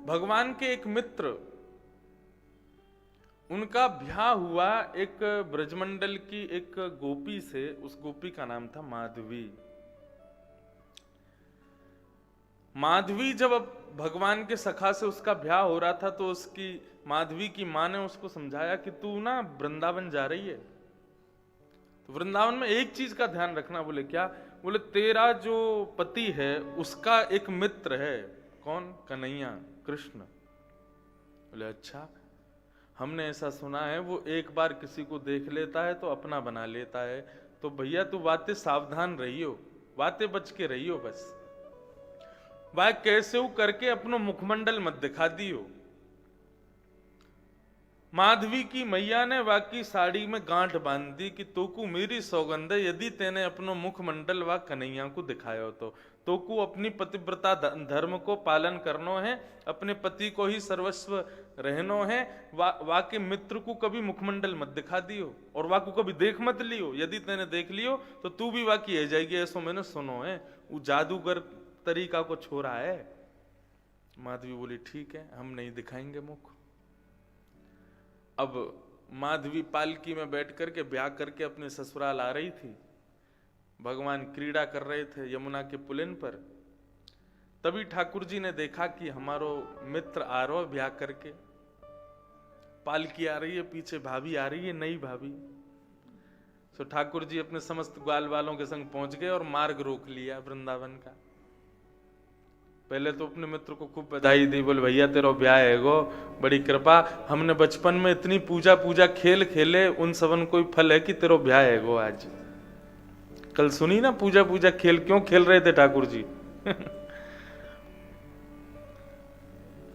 भगवान के एक मित्र, उनका ब्याह हुआ एक ब्रजमंडल की एक गोपी से। उस गोपी का नाम था माधवी। माधवी जब भगवान के सखा से उसका ब्याह हो रहा था तो उसकी माधवी की मां ने उसको समझाया कि तू ना वृंदावन जा रही है तो वृंदावन में एक चीज का ध्यान रखना। बोले क्या? बोले तेरा जो पति है उसका एक मित्र है। कौन? कन्हैया, कृष्ण। बोले अच्छा, हमने ऐसा सुना है वो एक बार किसी को देख लेता है तो अपना बना लेता है। तो भैया तू बातें सावधान रहियो, बातें बच के रहियो, बस वह कैसे हो करके अपनो मुखमंडल मत दिखा दियो। माधवी की मैया ने वाकी साड़ी में गांठ बांध दी कि तोकू मेरी सौगंध है, यदि तेने अपनो मुखमंडल वा कन्हैया को दिखायो तो तोकू अपनी पतिव्रता धर्म को पालन करनो है, अपने पति को ही सर्वस्व रहनो है। वाके मित्र को कभी मुखमंडल मत दिखा दियो और वाकू कभी देख मत लियो। यदि तेने देख लियो तो तू भी वाकी है जाएगी, ऐसो मैंने सुनो है। वो जादूगर तरीका को छोड़ा है। माधवी बोली ठीक है, हम नहीं दिखाएंगे मुख। अब माधवी पालकी में बैठ करके ब्याह करके अपने ससुराल आ रही थी। भगवान क्रीड़ा कर रहे थे यमुना के पुलिन पर। तभी ठाकुर जी ने देखा कि हमारो मित्र आ रहा ब्याह करके, पालकी आ रही है, पीछे भाभी आ रही है, नई भाभी। तो ठाकुर जी अपने समस्त ग्वाल वालों के संग पहुंच गए और मार्ग रोक लिया वृंदावन का। पहले तो अपने मित्र को खूब बधाई दी, बोले भैया तेरा ब्याह है गो, बड़ी कृपा। हमने बचपन में इतनी पूजा खेल खेले, उन सबन कोई फल है कि तेरा ब्याह है गो आज। कल सुनी ना पूजा खेल क्यों खेल रहे थे ठाकुर जी।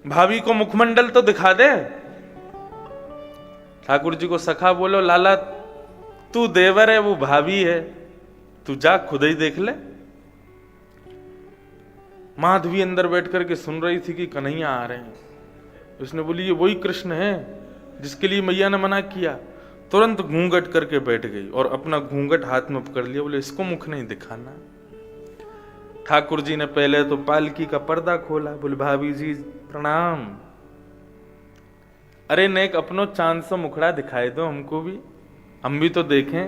भाभी को मुखमंडल तो दिखा दे। ठाकुर जी को सखा बोलो लाला तू देवर है, वो भाभी है, तू जा खुद ही देख ले। माधवी अंदर बैठ करके सुन रही थी कि कन्हैया आ रहे हैं। उसने बोली ये वही कृष्ण है जिसके लिए मैया ने मना किया। तुरंत घूंघट करके बैठ गई और अपना घूंघट हाथ में पकड़ लिया। बोले इसको मुख नहीं दिखाना। ठाकुर जी ने पहले तो पालकी का पर्दा खोला। बोले भाभी जी प्रणाम। अरे नेक अपनो चांद सा मुखड़ा दिखाई दो हमको भी, हम भी तो देखें।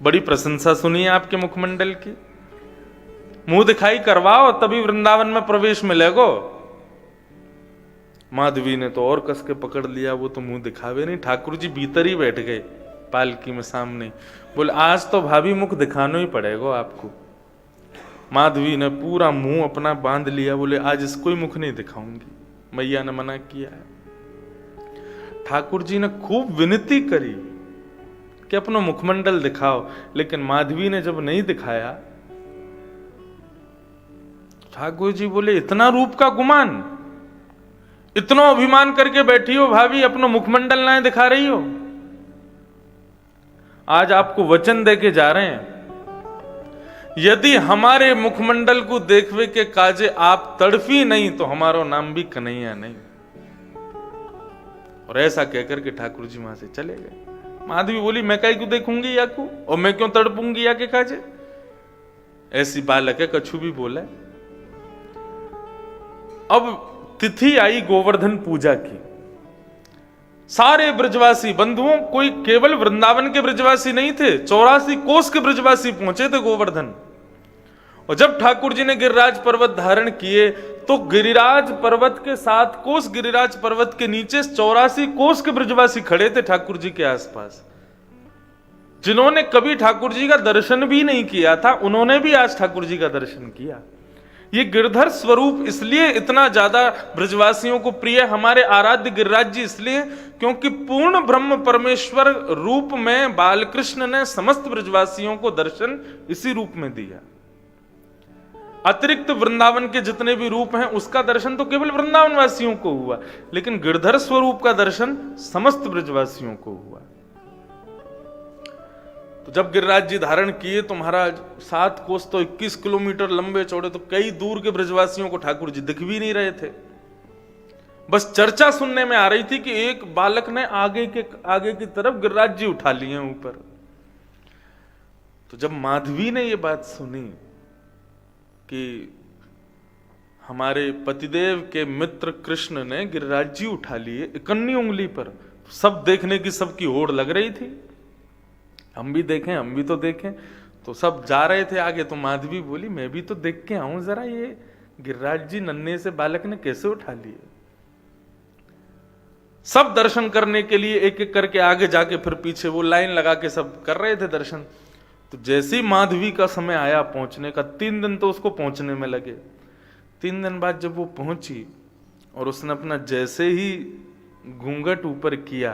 बड़ी प्रशंसा सुनी है आपके मुखमंडल की, मुंह दिखाई करवाओ तभी वृंदावन में प्रवेश मिलेगो। माधवी ने तो और कस के पकड़ लिया, वो तो मुंह दिखावे नहीं। ठाकुर जी भीतर ही बैठ गए पालकी में सामने। बोले आज तो भाभी मुख दिखाना ही पड़ेगा आपको। माधवी ने पूरा मुंह अपना बांध लिया। बोले आज इसको ही मुख नहीं दिखाऊंगी, मैया ने मना किया है। ठाकुर जी ने खूब विनती करी कि अपना मुखमंडल दिखाओ, लेकिन माधवी ने जब नहीं दिखाया, ठाकुर जी बोले इतना रूप का गुमान, इतना अभिमान करके बैठी हो भाभी, अपना मुखमंडल ना दिखा रही हो। आज आपको वचन देके जा रहे हैं, यदि हमारे मुखमंडल को देखवे के काजे आप तड़फी नहीं तो हमारा नाम भी कन्हैया नहीं। और ऐसा कहकर के ठाकुर जी वहां से चले गए। माधवी बोली मैं काई को देखूंगी या को, और मैं क्यों तड़पूंगी या के काजे। ऐसी बालक है, कछु भी बोला। अब तिथि आई गोवर्धन पूजा की। सारे ब्रजवासी बंधुओं, कोई केवल वृंदावन के ब्रजवासी नहीं थे, 84 कोस के ब्रजवासी पहुंचे थे गोवर्धन। और जब ठाकुर जी ने गिरिराज पर्वत धारण किए तो गिरिराज पर्वत के 7 कोस, गिरिराज पर्वत के नीचे 84 कोस के ब्रजवासी खड़े थे ठाकुर जी के आसपास। जिन्होंने कभी ठाकुर जी का दर्शन भी नहीं किया था, उन्होंने भी आज ठाकुर जी का दर्शन किया। ये गिरधर स्वरूप इसलिए इतना ज्यादा ब्रजवासियों को प्रिय, हमारे आराध्य गिरिराज जी इसलिए क्योंकि पूर्ण ब्रह्म परमेश्वर रूप में बालकृष्ण ने समस्त ब्रजवासियों को दर्शन इसी रूप में दिया। अतिरिक्त वृंदावन के जितने भी रूप हैं उसका दर्शन तो केवल वृंदावन वासियों को हुआ, लेकिन गिरधर स्वरूप का दर्शन समस्त ब्रजवासियों को हुआ। तो जब गिरिराज जी धारण किए तो महाराज 7 कोस तो 21 किलोमीटर लंबे चौड़े, तो कई दूर के ब्रजवासियों को ठाकुर जी दिख भी नहीं रहे थे। बस चर्चा सुनने में आ रही थी कि एक बालक ने आगे की तरफ गिरिराज जी उठा लिए ऊपर। तो जब माधवी ने ये बात सुनी कि हमारे पतिदेव के मित्र कृष्ण ने गिरिराज जी उठा लिए इकन्नी उंगली पर। सब देखने की सबकी होड़ लग रही थी, हम भी देखें, हम भी तो देखें। तो सब जा रहे थे आगे, तो माधवी बोली मैं भी तो देख के आऊं जरा, ये गिरिराज जी नन्हे से बालक ने कैसे उठा लिए। सब दर्शन करने के लिए एक एक करके आगे जाके फिर पीछे वो लाइन लगा के सब कर रहे थे दर्शन। तो जैसे ही माधवी का समय आया पहुंचने का, 3 दिन तो उसको पहुंचने में लगे। 3 दिन बाद जब वो पहुंची और उसने अपना जैसे ही घूंघट ऊपर किया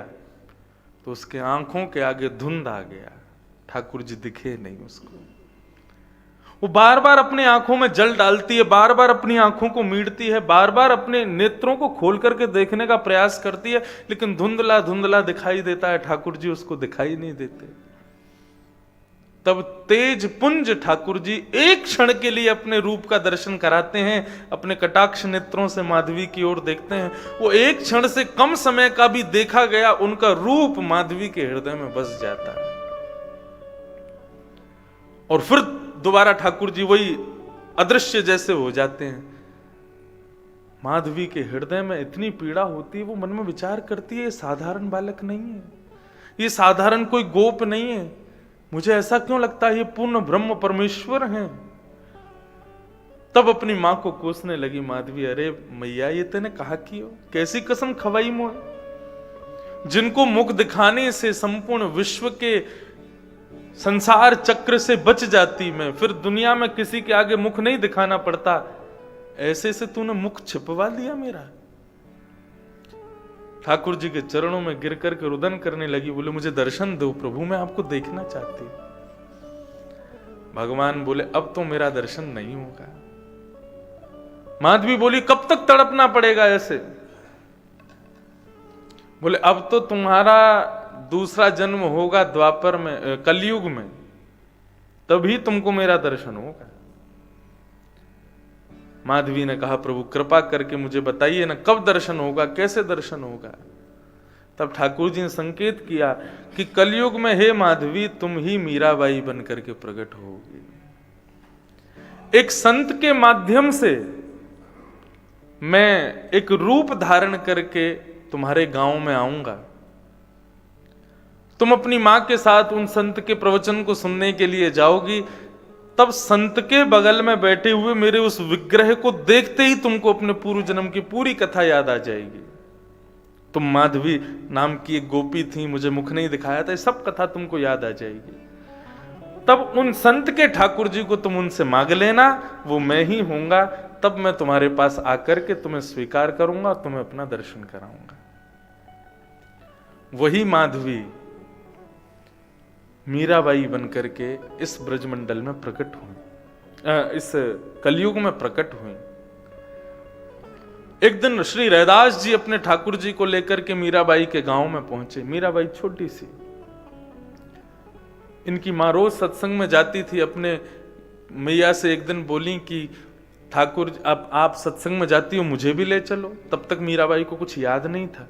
तो उसके आंखों के आगे धुंध आ गया, ठाकुर जी दिखे नहीं उसको। वो बार बार अपनी आंखों में जल डालती है, बार बार अपनी आंखों को मीड़ती है, बार बार अपने नेत्रों को खोल करके देखने का प्रयास करती है, लेकिन धुंधला धुंधला दिखाई देता है, ठाकुर जी उसको दिखाई नहीं देते। तब तेज पुंज ठाकुर जी एक क्षण के लिए अपने रूप का दर्शन कराते हैं, अपने कटाक्ष नेत्रों से माधवी की ओर देखते हैं। वो एक क्षण से कम समय का भी देखा गया उनका रूप माधवी के हृदय में बस जाता है। और फिर दोबारा ठाकुर जी वही अदृश्य जैसे हो जाते हैं। माधवी के हृदय में इतनी पीड़ा होती है, वो मन में विचार करती है ये साधारण बालक नहीं है, ये साधारण कोई गोप नहीं है, मुझे ऐसा क्यों लगता है ये पूर्ण ब्रह्म परमेश्वर हैं। तब अपनी मां को कोसने लगी माधवी, अरे मैया ये तेने कहा की हो, कैसी कसम खवाई मोए, जिनको मुख दिखाने से संपूर्ण विश्व के संसार चक्र से बच जाती मैं, फिर दुनिया में किसी के आगे मुख नहीं दिखाना पड़ता, ऐसे से तूने मुख छिपवा लिया मेरा। ठाकुर जी के चरणों में गिर करके रुदन करने लगी, बोले मुझे दर्शन दो प्रभु, मैं आपको देखना चाहती। भगवान बोले अब तो मेरा दर्शन नहीं होगा। माधवी बोली कब तक तड़पना पड़ेगा ऐसे। बोले अब तो तुम्हारा दूसरा जन्म होगा द्वापर में, कलयुग में, तभी तुमको मेरा दर्शन होगा। माधवी ने कहा प्रभु कृपा करके मुझे बताइए ना कब दर्शन होगा, कैसे दर्शन होगा। तब ठाकुर जी ने संकेत किया कि कलयुग में हे माधवी तुम ही मीराबाई बन करके प्रकट होगी। एक संत के माध्यम से मैं एक रूप धारण करके तुम्हारे गांव में आऊंगा। तुम अपनी मां के साथ उन संत के प्रवचन को सुनने के लिए जाओगी, तब संत के बगल में बैठे हुए मेरे उस विग्रह को देखते ही तुमको अपने पूर्व जन्म की पूरी कथा याद आ जाएगी। तुम माधवी नाम की एक गोपी थी, मुझे मुख नहीं दिखाया था, सब कथा तुमको याद आ जाएगी। तब उन संत के ठाकुर जी को तुम उनसे मांग लेना, वो मैं ही होऊंगा, तब मैं तुम्हारे पास आकर के तुम्हें स्वीकार करूंगा, तुम्हें अपना दर्शन कराऊंगा। वही माधवी मीराबाई बनकर के इस ब्रजमंडल में प्रकट हुई, इस कलयुग में प्रकट हुई। एक दिन श्री रैदास जी अपने ठाकुर जी को लेकर के मीराबाई के गांव में पहुंचे। मीराबाई छोटी सी, इनकी मां रोज सत्संग में जाती थी। अपने मैया से एक दिन बोली कि ठाकुर अब आप सत्संग में जाती हो, मुझे भी ले चलो। तब तक मीराबाई को कुछ याद नहीं था।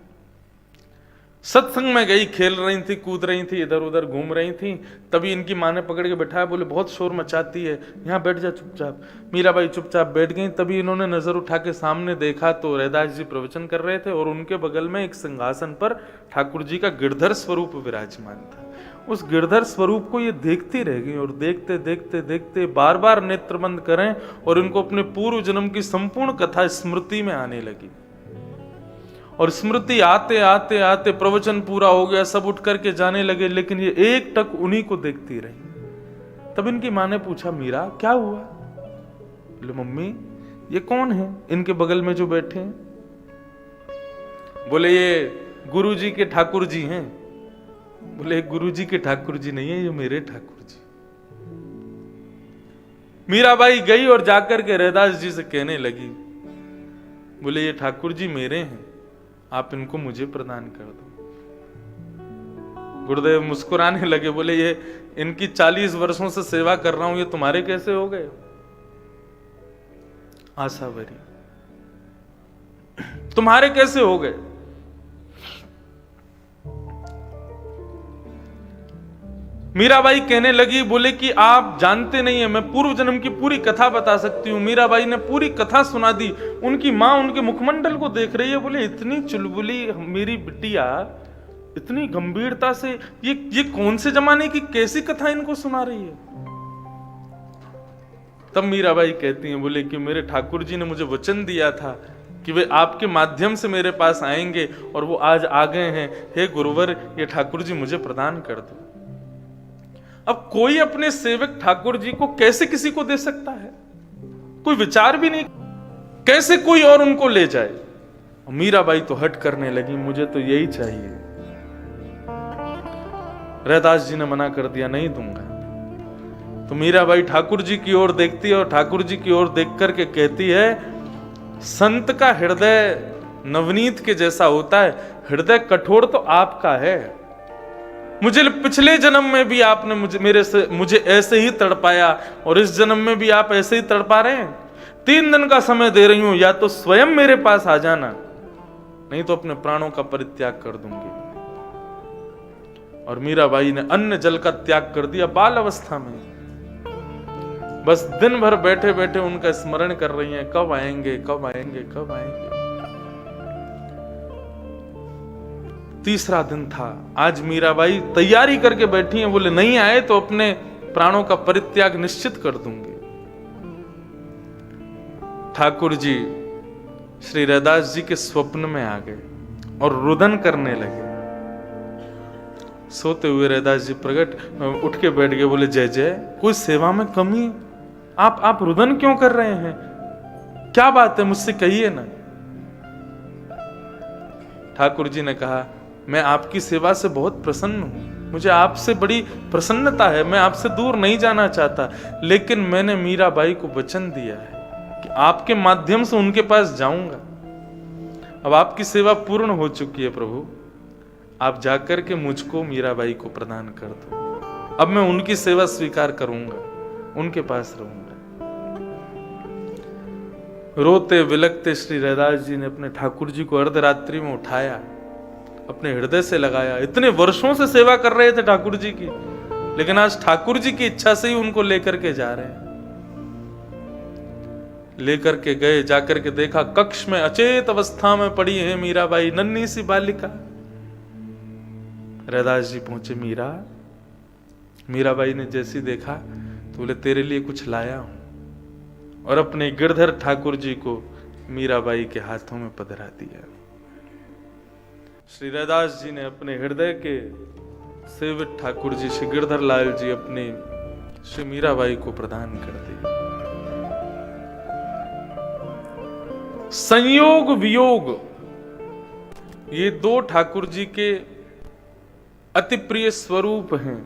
सत्संग में गई, खेल रही थी, कूद रही थी, इधर उधर घूम रही थी। तभी इनकी माँ ने पकड़ के बैठाया, बोले बहुत शोर मचाती है, यहाँ बैठ जा चुपचाप। मीराबाई चुपचाप बैठ गई। तभी इन्होंने नजर उठा के सामने देखा तो रैदास जी प्रवचन कर रहे थे और उनके बगल में एक सिंहासन पर ठाकुर जी का गिरधर स्वरूप विराजमान था। उस गिरधर स्वरूप को ये देखती रह गई और देखते देखते देखते बार बार नेत्र बंद करें और इनको अपने पूर्व जन्म की संपूर्ण कथा स्मृति में आने लगी। और स्मृति आते आते आते प्रवचन पूरा हो गया, सब उठ करके जाने लगे, लेकिन ये एक टक उन्हीं को देखती रही। तब इनकी मां ने पूछा मीरा क्या हुआ? बोले मम्मी ये कौन है इनके बगल में जो बैठे हैं? बोले ये गुरु जी के ठाकुर जी हैं। बोले गुरु जी के ठाकुर जी नहीं है, ये मेरे ठाकुर जी। मीराबाई गई और जाकर के रैदास जी से कहने लगी, बोले ये ठाकुर जी मेरे हैं, आप इनको मुझे प्रदान कर दो। गुरुदेव मुस्कुराने लगे, बोले ये इनकी 40 वर्षों से सेवा कर रहा हूं, ये तुम्हारे कैसे हो गए? आशावरी तुम्हारे कैसे हो गए? मीराबाई कहने लगी, बोले कि आप जानते नहीं है, मैं पूर्व जन्म की पूरी कथा बता सकती हूँ। मीराबाई ने पूरी कथा सुना दी। उनकी माँ उनके मुखमंडल को देख रही है, बोले इतनी चुलबुली मेरी बिटिया, इतनी गंभीरता से ये कौन से जमाने की कैसी कथा इनको सुना रही है। तब मीराबाई कहती हैं, बोले कि मेरे ठाकुर जी ने मुझे वचन दिया था कि वे आपके माध्यम से मेरे पास आएंगे, और वो आज आ गए हैं। हे गुरुवर, ये ठाकुर जी मुझे प्रदान कर दो। अब कोई अपने सेवक ठाकुर जी को कैसे किसी को दे सकता है? कोई विचार भी नहीं, कैसे कोई और उनको ले जाए। मीराबाई तो हट करने लगी, मुझे तो यही चाहिए। रैदास जी ने मना कर दिया, नहीं दूंगा। तो मीराबाई ठाकुर जी की ओर देखती है, और ठाकुर जी की ओर देख करके कहती है, संत का हृदय नवनीत के जैसा होता है, हृदय कठोर तो आपका है। मुझे पिछले जन्म में भी आपने मुझे ऐसे ही तड़पाया, और इस जन्म में भी आप ऐसे ही तड़पा रहे हैं। 3 दिन का समय दे रही हूं, या तो स्वयं मेरे पास आ जाना, नहीं तो अपने प्राणों का परित्याग कर दूंगी। और मीराबाई ने अन्न जल का त्याग कर दिया बाल अवस्था में। बस दिन भर बैठे बैठे उनका स्मरण कर रही हैं, कब आएंगे, कब आएंगे, कब आएंगे। तीसरा दिन था। आज मीराबाई तैयारी करके बैठी हैं, बोले नहीं आए तो अपने प्राणों का परित्याग निश्चित कर दूंगी। ठाकुर जी श्री रैदास जी के स्वप्न में आ गए और रुदन करने लगे। सोते हुए रैदास जी प्रकट उठ के बैठ गए, बोले जय जय, कोई सेवा में कमी? आप रुदन क्यों कर रहे हैं? क्या बात है, मुझसे कहिए ना। ठाकुर जी ने कहा, मैं आपकी सेवा से बहुत प्रसन्न हूं, मुझे आपसे बड़ी प्रसन्नता है, मैं आपसे दूर नहीं जाना चाहता, लेकिन मैंने मीराबाई को वचन दिया है कि आपके माध्यम से उनके पास जाऊंगा। अब आपकी सेवा पूर्ण हो चुकी है प्रभु, आप जाकर के मुझको मीराबाई को प्रदान कर दो। अब मैं उनकी सेवा स्वीकार करूंगा, उनके पास रहूंगा। रोते विलकते श्री रैदास जी ने अपने ठाकुर जी को अर्धरात्रि में उठाया, अपने हृदय से लगाया। इतने वर्षों से सेवा कर रहे थे ठाकुर जी की, लेकिन आज ठाकुर जी की इच्छा से ही उनको लेकर के जा रहे हैं। लेकर के गए, जाकर के देखा कक्ष में अचेत अवस्था में पड़ी है मीराबाई, नन्ही सी बालिका। रैदास जी पहुंचे, मीराबाई ने जैसी देखा तो बोले तेरे लिए कुछ लाया हूं, और अपने गिरधर ठाकुर जी को मीराबाई के हाथों में पधरा दिया। श्री रैदास जी ने अपने हृदय के सेवित ठाकुर जी श्री गिरधर लाल जी अपने श्री मीराबाई को प्रदान कर दिया। संयोग वियोग, ये 2 ठाकुर जी के अति प्रिय स्वरूप हैं।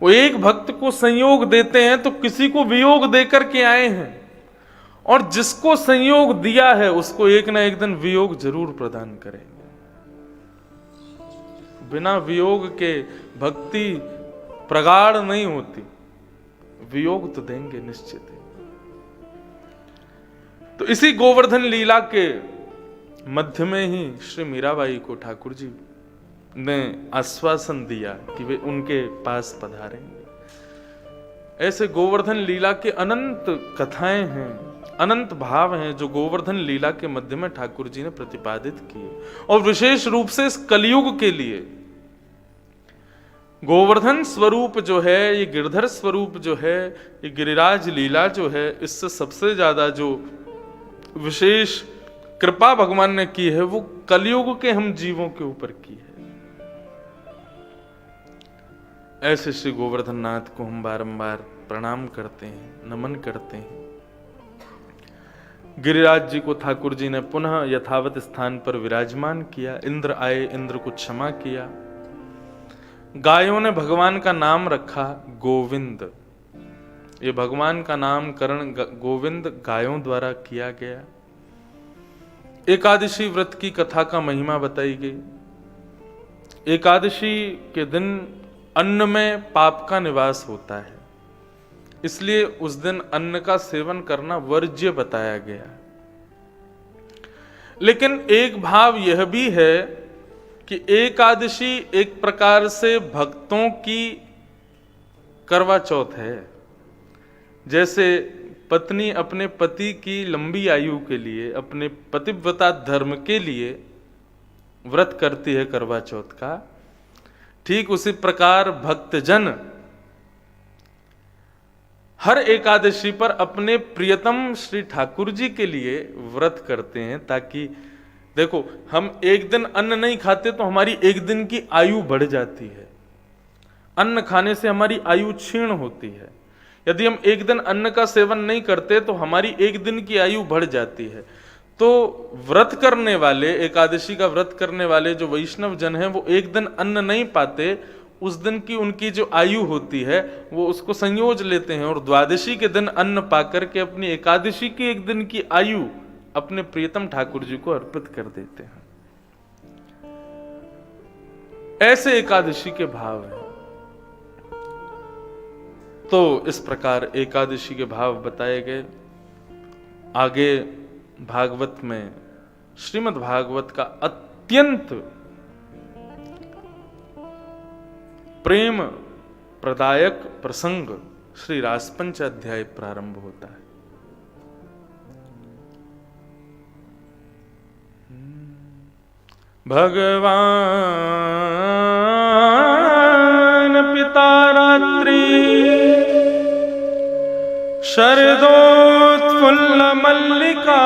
वो एक भक्त को संयोग देते हैं तो किसी को वियोग देकर के आए हैं, और जिसको संयोग दिया है उसको एक ना एक दिन वियोग जरूर प्रदान करेंगे। बिना वियोग के भक्ति प्रगाढ़ नहीं होती, वियोग तो देंगे निश्चित है। तो इसी गोवर्धन लीला के मध्य में ही श्री मीराबाई को ठाकुर जी ने आश्वासन दिया कि वे उनके पास पधारेंगे। ऐसे गोवर्धन लीला के अनंत कथाएं हैं, अनंत भाव हैं जो गोवर्धन लीला के मध्य में ठाकुर जी ने प्रतिपादित किए, और विशेष रूप से इस कलयुग के लिए गोवर्धन स्वरूप जो है, ये गिरधर स्वरूप जो है, ये गिरिराज लीला जो है, इससे सबसे ज्यादा जो विशेष कृपा भगवान ने की है वो कलयुग के हम जीवों के ऊपर की है। ऐसे श्री गोवर्धन नाथ को हम बारंबार प्रणाम करते हैं, नमन करते हैं। गिरिराज जी को ठाकुर जी ने पुनः यथावत स्थान पर विराजमान किया। इंद्र आए, इंद्र को क्षमा किया। गायों ने भगवान का नाम रखा गोविंद। ये भगवान का नामकरण गोविंद गायों द्वारा किया गया। एकादशी व्रत की कथा का महिमा बताई गई। एकादशी के दिन अन्न में पाप का निवास होता है, इसलिए उस दिन अन्न का सेवन करना वर्ज्य बताया गया। लेकिन एक भाव यह भी है कि एकादशी एक प्रकार से भक्तों की करवा चौथ है। जैसे पत्नी अपने पति की लंबी आयु के लिए, अपने पतिव्रता धर्म के लिए व्रत करती है करवा चौथ का, ठीक उसी प्रकार भक्तजन हर एकादशी पर अपने प्रियतम श्री ठाकुर जी के लिए व्रत करते हैं, ताकि देखो हम एक दिन अन्न नहीं खाते तो हमारी एक दिन की आयु बढ़ जाती है। अन्न खाने से हमारी आयु क्षीण होती है। यदि हम एक दिन अन्न का सेवन नहीं करते तो हमारी एक दिन की आयु बढ़ जाती है। तो व्रत करने वाले, एकादशी का व्रत करने वाले जो वैष्णव जन हैं, वो एक दिन अन्न नहीं पाते, उस दिन की उनकी जो आयु होती है वो उसको संयोज लेते हैं और द्वादशी के दिन अन्न पाकर के अपनी एकादशी की एक दिन की आयु अपने प्रियतम ठाकुर जी को अर्पित कर देते हैं। ऐसे एकादशी के भाव हैं। तो इस प्रकार एकादशी के भाव बताए गए। आगे भागवत में, श्रीमद् भागवत का अत्यंत प्रेम प्रदायक प्रसंग श्री रासपंच अध्याय प्रारंभ होता है। भगवान पिता रात्रि शरदोत्फुल्ल मल्लिका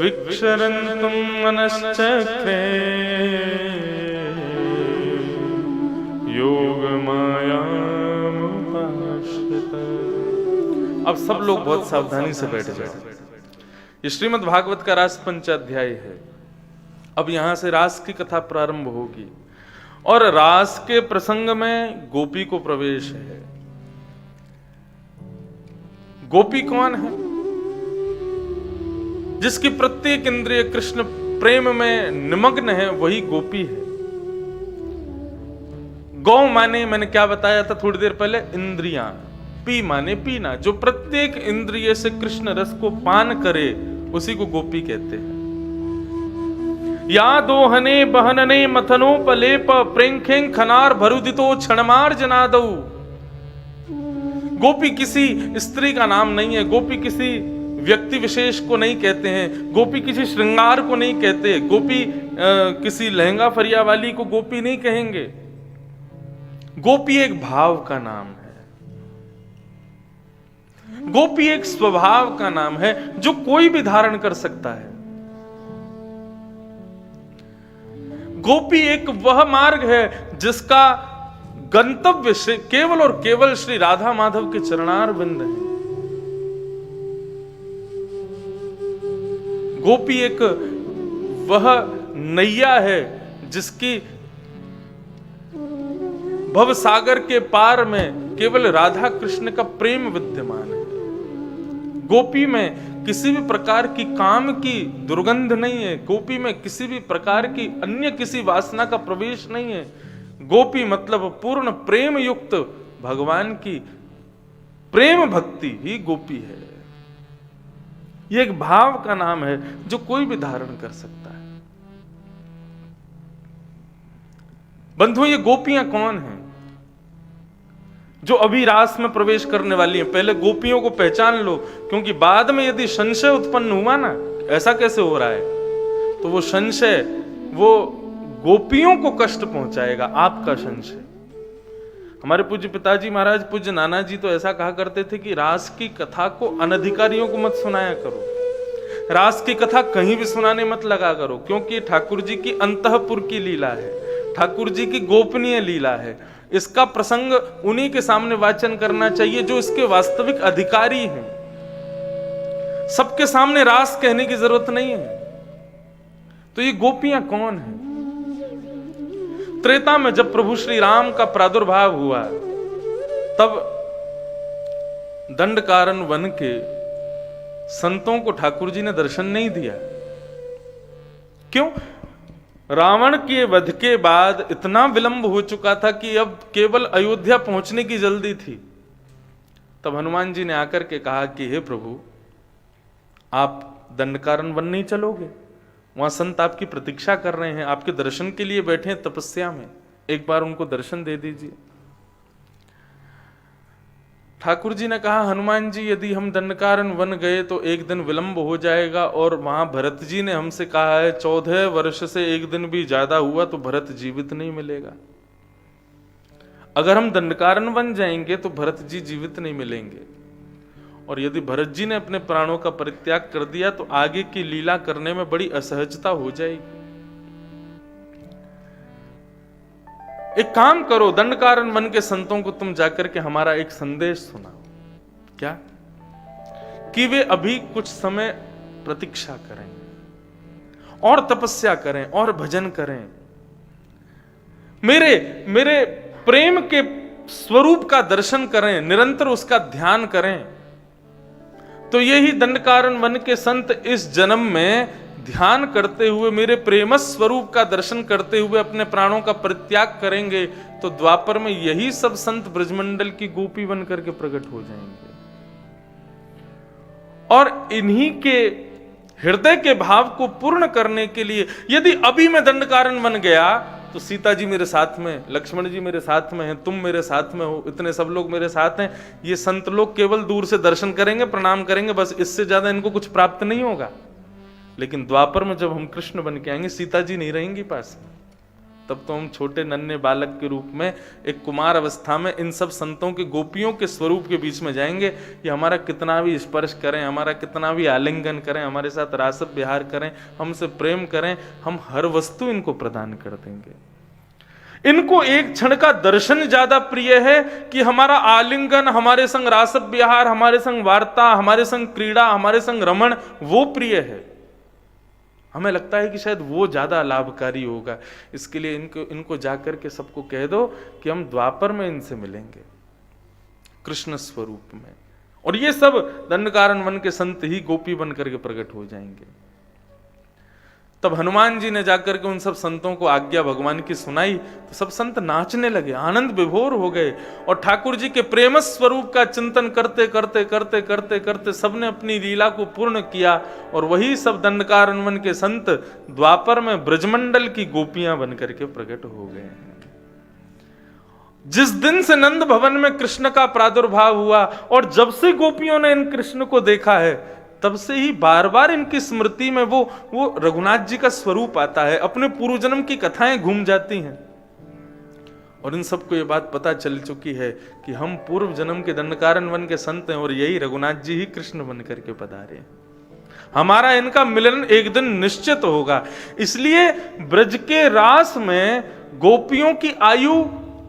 विक्षरन्तुं मनश्चक्रे योग मायामुपाश्रिता। अब सब लोग बहुत सावधानी से बैठ जाए। ये श्रीमद् भागवत का रास पंचाध्याय है। अब यहां से रास की कथा प्रारंभ होगी और रास के प्रसंग में गोपी को प्रवेश है। गोपी कौन है? जिसकी प्रत्येक इंद्रिय कृष्ण प्रेम में निमग्न है, वही गोपी है। गौ माने, मैंने क्या बताया था थोड़ी देर पहले, इंद्रियां। पी माने पीना। जो प्रत्येक इंद्रिय से कृष्ण रस को पान करे उसी को गोपी कहते हैं। या दोहने बहनने मथनोपलेप प्रेंखें खनार भरुदितो क्षणमार जनादौ। गोपी किसी स्त्री का नाम नहीं है। गोपी किसी व्यक्ति विशेष को नहीं कहते हैं। गोपी किसी श्रृंगार को नहीं कहते। गोपी किसी लहंगा फरिया वाली को गोपी नहीं कहेंगे। गोपी एक भाव का नाम है। गोपी एक स्वभाव का नाम है जो कोई भी धारण कर सकता है। गोपी एक वह मार्ग है जिसका गंतव्य से केवल और केवल श्री राधा माधव के चरणार बिंद है। गोपी एक वह नैया है जिसकी भव सागर के पार में केवल राधा कृष्ण का प्रेम विद्यमान है। गोपी में किसी भी प्रकार की काम की दुर्गंध नहीं है। गोपी में किसी भी प्रकार की अन्य किसी वासना का प्रवेश नहीं है। गोपी मतलब पूर्ण प्रेम युक्त भगवान की प्रेम भक्ति ही गोपी है। यह एक भाव का नाम है जो कोई भी धारण कर सकता है। बंधु, ये गोपियां कौन हैं जो अभी रास में प्रवेश करने वाली हैं? पहले गोपियों को पहचान लो, क्योंकि बाद में यदि संशय उत्पन्न हुआ ना, ऐसा कैसे हो रहा है, तो वो संशय वो गोपियों को कष्ट पहुंचाएगा। आपका संशय। हमारे पूज्य पिताजी महाराज, पूज्य नाना जी तो ऐसा कहा करते थे कि रास की कथा को अनधिकारियों को मत सुनाया करो। रास की कथा कहीं भी सुनाने मत लगा करो, क्योंकि ठाकुर जी की अंतःपुर की लीला है, ठाकुर जी की गोपनीय लीला है। इसका प्रसंग उन्हीं के सामने वाचन करना चाहिए जो इसके वास्तविक अधिकारी हैं। सबके सामने रास कहने की जरूरत नहीं है। तो ये गोपियां कौन हैं? त्रेता में जब प्रभु श्री राम का प्रादुर्भाव हुआ, तब दंडकारण्य वन के संतों को ठाकुर जी ने दर्शन नहीं दिया। क्यों? रावण के वध के बाद इतना विलंब हो चुका था कि अब केवल अयोध्या पहुंचने की जल्दी थी। तब हनुमान जी ने आकर के कहा कि हे प्रभु, आप दंडकारण्य वन नहीं चलोगे? वहां संत आपकी प्रतीक्षा कर रहे हैं, आपके दर्शन के लिए बैठे हैं तपस्या में, एक बार उनको दर्शन दे दीजिए। ठाकुर जी ने कहा, हनुमान जी यदि हम दंडकारण्य वन गए तो एक दिन विलंब हो जाएगा, और वहां भरत जी ने हमसे कहा है 14 वर्ष से एक दिन भी ज्यादा हुआ तो भरत जीवित नहीं मिलेगा। अगर हम दंडकारण्य वन जाएंगे तो भरत जी जीवित नहीं मिलेंगे, और यदि भरत जी ने अपने प्राणों का परित्याग कर दिया तो आगे की लीला करने में बड़ी असहजता हो जाएगी। एक काम करो, दंडकारण्य वन के संतों को तुम जाकर के हमारा एक संदेश सुनाओ। क्या? कि वे अभी कुछ समय प्रतीक्षा करें और तपस्या करें और भजन करें, मेरे प्रेम के स्वरूप का दर्शन करें, निरंतर उसका ध्यान करें। तो यही दंडकारण्य वन के संत इस जन्म में ध्यान करते हुए, मेरे प्रेम स्वरूप का दर्शन करते हुए अपने प्राणों का परित्याग करेंगे, तो द्वापर में यही सब संत ब्रजमंडल की गोपी बन करके प्रकट हो जाएंगे। और इन्हीं के हृदय के भाव को पूर्ण करने के लिए यदि अभी मैं दंडकारण्य वन गया तो सीता जी मेरे साथ में, लक्ष्मण जी मेरे साथ में हैं, तुम मेरे साथ में हो, इतने सब लोग मेरे साथ हैं। ये संत लोग केवल दूर से दर्शन करेंगे, प्रणाम करेंगे, बस इससे ज्यादा इनको कुछ प्राप्त नहीं होगा। लेकिन द्वापर में जब हम कृष्ण बन के आएंगे, सीता जी नहीं रहेंगी पास में, तब तो हम छोटे नन्हे बालक के रूप में एक कुमार अवस्था में इन सब संतों के, गोपियों के स्वरूप के बीच में जाएंगे। ये हमारा कितना भी स्पर्श करें, हमारा कितना भी आलिंगन करें, हमारे साथ रास विहार करें, हमसे प्रेम करें, हम हर वस्तु इनको प्रदान कर देंगे। इनको एक क्षण का दर्शन ज्यादा प्रिय है कि हमारा आलिंगन, हमारे संग रास विहार, हमारे संग वार्ता, हमारे संग क्रीड़ा, हमारे संग रमण, वो प्रिय है। हमें लगता है कि शायद वो ज्यादा लाभकारी होगा। इसके लिए इनको जाकर के सबको कह दो कि हम द्वापर में इनसे मिलेंगे कृष्ण स्वरूप में, और ये सब दंडकारण्य वन के संत ही गोपी बन करके प्रकट हो जाएंगे। तब हनुमान जी ने जाकर के उन सब संतों को आज्ञा भगवान की सुनाई, तो सब संत नाचने लगे, आनंद विभोर हो गए, और ठाकुर जी के प्रेम स्वरूप का चिंतन करते करते करते करते करते सबने अपनी लीला को पूर्ण किया। और वही सब दंडकारण्य वन के संत द्वापर में ब्रजमंडल की गोपियां बन करके प्रकट हो गए हैं। जिस दिन से नंद भवन में कृष्ण का प्रादुर्भाव हुआ और जब से गोपियों ने इन कृष्ण को देखा है, तब से ही बार बार इनकी स्मृति में वो रघुनाथ जी का स्वरूप आता है, अपने पूर्व जन्म की कथाएं घूम जाती हैं। और इन सबको ये बात पता चल चुकी है कि हम पूर्व जन्म के दंडकारण्य वन के संत हैं, और यही रघुनाथ जी ही कृष्ण बन करके पधारे हैं। हमारा इनका मिलन एक दिन निश्चित होगा। इसलिए ब्रज के रास में गोपियों की आयु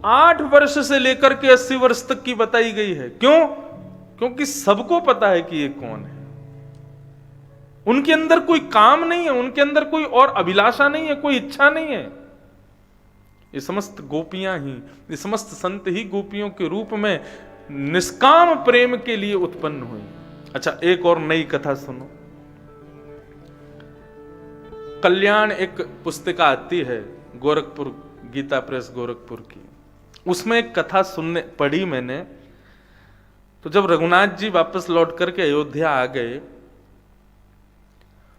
8 वर्ष से लेकर के 80 वर्ष तक की बताई गई है। क्यों? क्योंकि सबको पता है कि ये कौन है। उनके अंदर कोई काम नहीं है, उनके अंदर कोई और अभिलाषा नहीं है, कोई इच्छा नहीं है। ये समस्त गोपियां ही, ये समस्त संत ही गोपियों के रूप में निष्काम प्रेम के लिए उत्पन्न हुई। अच्छा, एक और नई कथा सुनो। कल्याण एक पुस्तिका आती है गोरखपुर, गीता प्रेस गोरखपुर की, उसमें एक कथा पढ़ी मैंने। तो जब रघुनाथ जी वापस लौट करके अयोध्या आ गए,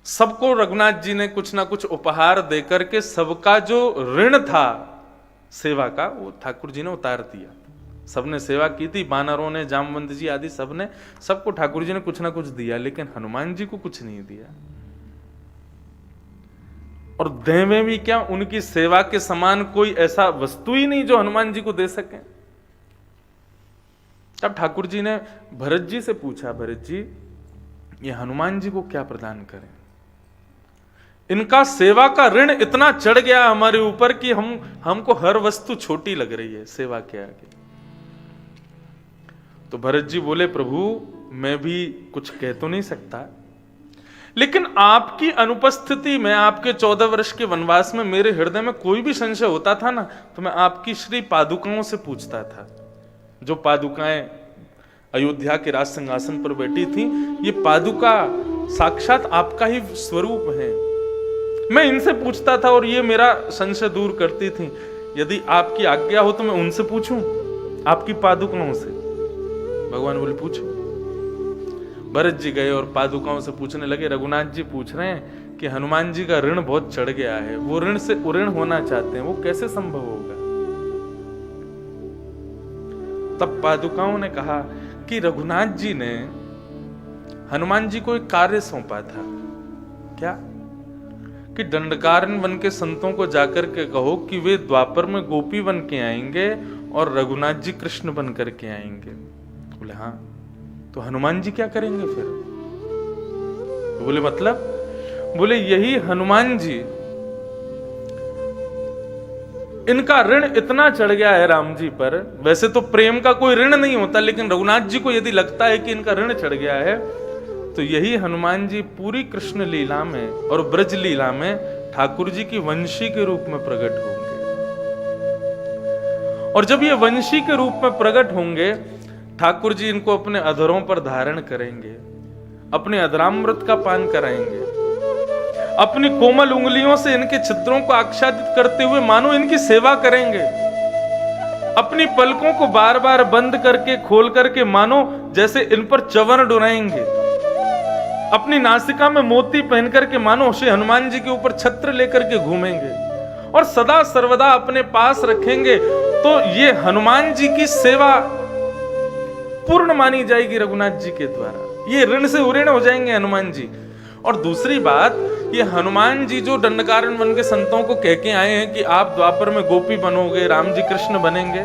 सबको रघुनाथ जी ने कुछ ना कुछ उपहार देकर के सबका जो ऋण था सेवा का, वो ठाकुर जी ने उतार दिया। सबने सेवा की थी, बानरों ने, जामवंत जी आदि सबने, सबको ठाकुर जी ने कुछ ना कुछ दिया, लेकिन हनुमान जी को कुछ नहीं दिया। और देवें भी क्या, उनकी सेवा के समान कोई ऐसा वस्तु ही नहीं जो हनुमान जी को दे सके। तब ठाकुर जी ने भरत जी से पूछा, भरत जी ये हनुमान जी को क्या प्रदान करें? इनका सेवा का ऋण इतना चढ़ गया हमारे ऊपर कि हमको हर वस्तु छोटी लग रही है सेवा के आगे। तो भरत जी बोले, प्रभु मैं भी कुछ कह तो नहीं सकता, लेकिन आपकी अनुपस्थिति में, आपके 14 वर्ष के वनवास में मेरे हृदय में कोई भी संशय होता था ना, तो मैं आपकी श्री पादुकाओं से पूछता था। जो पादुकाएं अयोध्या के राज सिंहासन पर बैठी थी, ये पादुका साक्षात आपका ही स्वरूप है। मैं इनसे पूछता था और ये मेरा संशय दूर करती थी। यदि आपकी आज्ञा हो तो मैं उनसे पूछूं, आपकी पादुकाओं से। भगवान बोले पूछो। भरत जी गए और पादुकाओं से पूछने लगे, रघुनाथ जी पूछ रहे हैं कि हनुमान जी का ऋण बहुत चढ़ गया है, वो ऋण से उऋण होना चाहते हैं, वो कैसे संभव होगा? तब पादुकाओं ने कहा कि रघुनाथ जी ने हनुमान जी को एक कार्य सौंपा था। क्या? कि दंडकारण्य वन के संतों को जाकर के कहो कि वे द्वापर में गोपी बन के आएंगे और रघुनाथ जी कृष्ण बन करके आएंगे। बोले हाँ, तो हनुमान जी क्या करेंगे फिर? तो बोले मतलब? बोले यही हनुमान जी, इनका ऋण इतना चढ़ गया है राम जी पर। वैसे तो प्रेम का कोई ऋण नहीं होता, लेकिन रघुनाथ जी को यदि लगता है कि इनका ऋण चढ़ गया है, तो यही हनुमान जी पूरी कृष्ण लीला में और ब्रज लीला में ठाकुर जी की वंशी के रूप में प्रकट होंगे। और जब ये वंशी के रूप में प्रकट होंगे, ठाकुर जी इनको अपने अधरों पर धारण करेंगे, अपने अधरामृत का पान कराएंगे, अपनी कोमल उंगलियों से इनके छिद्रों को आच्छादित करते हुए मानो इनकी सेवा करेंगे, अपनी पलकों को बार बार बंद करके खोल करके मानो जैसे इन पर च्यवन डुराएंगे, अपनी नासिका में मोती पहन करके मानो श्री हनुमान जी के ऊपर छत्र लेकर के घूमेंगे और सदा सर्वदा अपने पास रखेंगे। तो ये हनुमान जी की सेवा पूर्ण मानी जाएगी रघुनाथ जी के द्वारा। ये ऋण से उऋण हो जाएंगे हनुमान जी। और दूसरी बात, ये हनुमान जी जो दंडकारण्य वन के संतों को कह के आए हैं कि आप द्वापर में गोपी बनोगे, राम जी कृष्ण बनेंगे,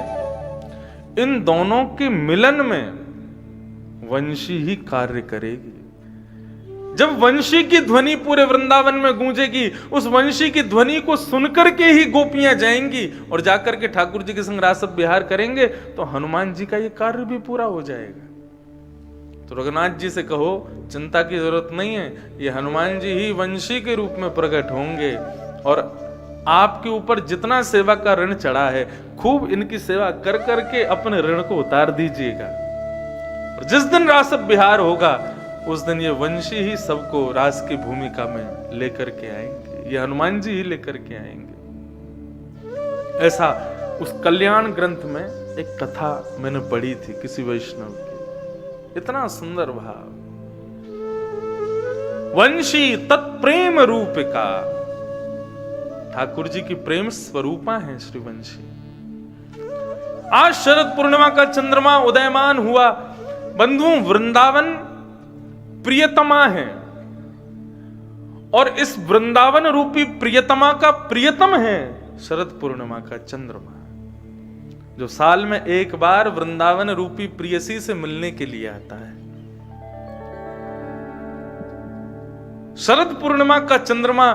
इन दोनों के मिलन में वंशी ही कार्य करेगी। जब वंशी की ध्वनि पूरे वृंदावन में गूंजेगी, उस वंशी की ध्वनि को सुनकर के ही गोपियां जाएंगी और जाकर के ठाकुर जी के संग रास विहार करेंगे, तो हनुमान जी का ये कार्य भी पूरा हो जाएगा। तो रघुनाथ जी से कहो चिंता की जरूरत नहीं है, ये हनुमान जी ही वंशी के रूप में प्रकट होंगे और आपके ऊपर जितना सेवा का ऋण चढ़ा है, खूब इनकी सेवा कर करके अपने ऋण को उतार दीजिएगा। और जिस दिन रास विहार होगा, उस दिन ये वंशी ही सबको रास की भूमिका में लेकर के आएंगे, ये हनुमान जी ही लेकर के आएंगे। ऐसा उस कल्याण ग्रंथ में एक कथा मैंने पढ़ी थी किसी वैष्णव की, इतना सुंदर भाव। वंशी तत्प्रेम रूपिका, ठाकुर जी की प्रेम स्वरूपा है श्री वंशी। आज शरद पूर्णिमा का चंद्रमा उदयमान हुआ। बंधुओं, वृंदावन प्रियतमा है और इस वृंदावन रूपी प्रियतमा का प्रियतम है शरद पूर्णिमा का चंद्रमा, जो साल में एक बार वृंदावन रूपी प्रियसी से मिलने के लिए आता है। शरद पूर्णिमा का चंद्रमा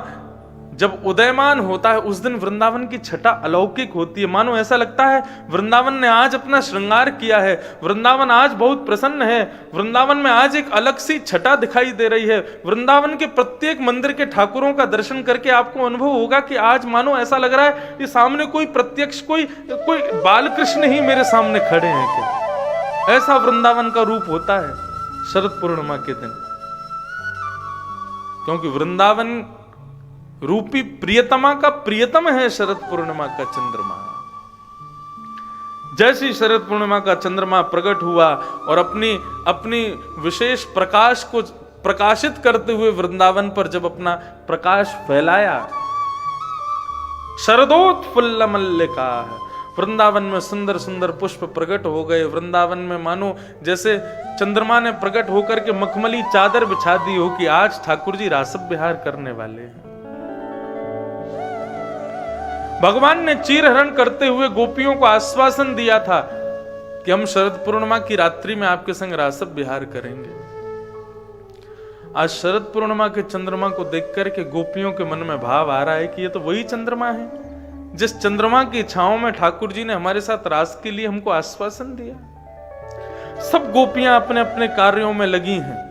जब उदयमान होता है, उस दिन वृंदावन की छटा अलौकिक होती है। मानो ऐसा लगता है वृंदावन ने आज अपना श्रृंगार किया है, वृंदावन आज बहुत प्रसन्न है, वृंदावन में आज एक अलग सी छटा दिखाई दे रही है। वृंदावन के प्रत्येक मंदिर के ठाकुरों का दर्शन करके आपको अनुभव होगा कि आज मानो ऐसा लग रहा है कि सामने कोई प्रत्यक्ष कोई बालकृष्ण ही मेरे सामने खड़े हैं क्या। ऐसा वृंदावन का रूप होता है शरद पूर्णिमा के दिन, क्योंकि वृंदावन रूपी प्रियतमा का प्रियतम है शरद पूर्णिमा का चंद्रमा। जैसी शरद पूर्णिमा का चंद्रमा प्रकट हुआ और अपनी विशेष प्रकाश को प्रकाशित करते हुए वृंदावन पर जब अपना प्रकाश फैलाया, शरदोत्फुल्ल मल्लिका, वृंदावन में सुंदर सुंदर पुष्प प्रकट हो गए। वृंदावन में मानो जैसे चंद्रमा ने प्रकट होकर के मखमली चादर बिछा दी हो कि आज ठाकुर जी रास विहार करने वाले हैं। भगवान ने चीरहरण करते हुए गोपियों को आश्वासन दिया था कि हम शरद पूर्णिमा की रात्रि में आपके संग रास विहार करेंगे। आज शरद पूर्णिमा के चंद्रमा को देख करके गोपियों के मन में भाव आ रहा है कि ये तो वही चंद्रमा है जिस चंद्रमा की छांव में ठाकुर जी ने हमारे साथ रास के लिए हमको आश्वासन दिया। सब गोपियां अपने अपने कार्यों में लगी हैं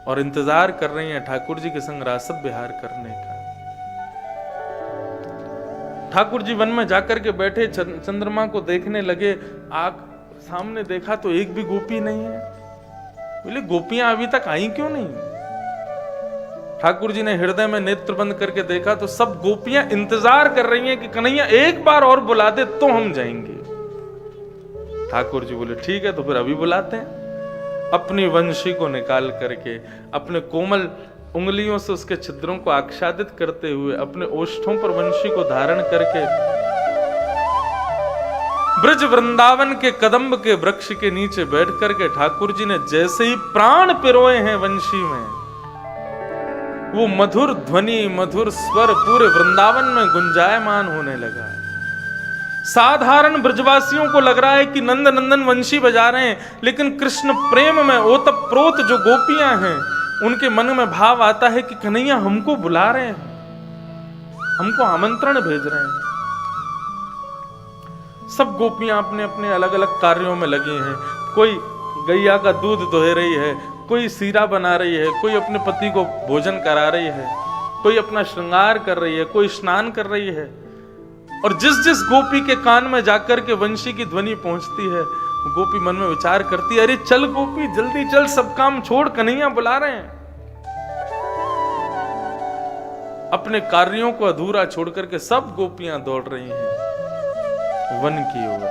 और इंतजार कर रही हैं ठाकुर जी के संग रास विहार करने का। ठाकुर जी वन में जाकर के बैठे, चंद्रमा को देखने लगे। आग सामने देखा तो एक भी गोपी नहीं है। बोले गोपियां अभी तक आई क्यों नहीं? ठाकुर जी ने हृदय में नेत्र बंद करके देखा तो सब गोपियां इंतजार कर रही हैं कि कन्हैया एक बार और बुला दे तो हम जाएंगे। ठाकुर जी बोले ठीक है, तो फिर अभी बुलाते हैं। अपनी वंशी को निकाल करके अपने कोमल उंगलियों से उसके छिद्रों को आच्छादित करते हुए अपने ओष्ठों पर वंशी को धारण करके ब्रज वृंदावन के कदम्ब के वृक्ष के नीचे बैठ करके ठाकुर जी ने जैसे ही प्राण पिरोए हैं वंशी में, वो मधुर ध्वनि मधुर स्वर पूरे वृंदावन में गुंजायमान होने लगा। साधारण ब्रजवासियों को लग रहा है कि नंद नंदन वंशी बजा रहे हैं, लेकिन कृष्ण प्रेम में ओतप्रोत जो गोपियां हैं उनके मन में भाव आता है कि कन्हैया हमको बुला रहे हैं, हमको आमंत्रण भेज रहे हैं। सब गोपियां अपने अपने अलग अलग कार्यों में लगी हैं। कोई गैया का दूध दोहे रही है, कोई सीरा बना रही है, कोई अपने पति को भोजन करा रही है, कोई अपना श्रृंगार कर रही है, कोई स्नान कर रही है। और जिस जिस गोपी के कान में जाकर के वंशी की ध्वनि पहुंचती है, गोपी मन में विचार करती है, अरे चल गोपी जल्दी चल, सब काम छोड़, कन्हैया बुला रहे हैं। अपने कार्यों को अधूरा छोड़ करके सब गोपियां दौड़ रही हैं वन की ओर।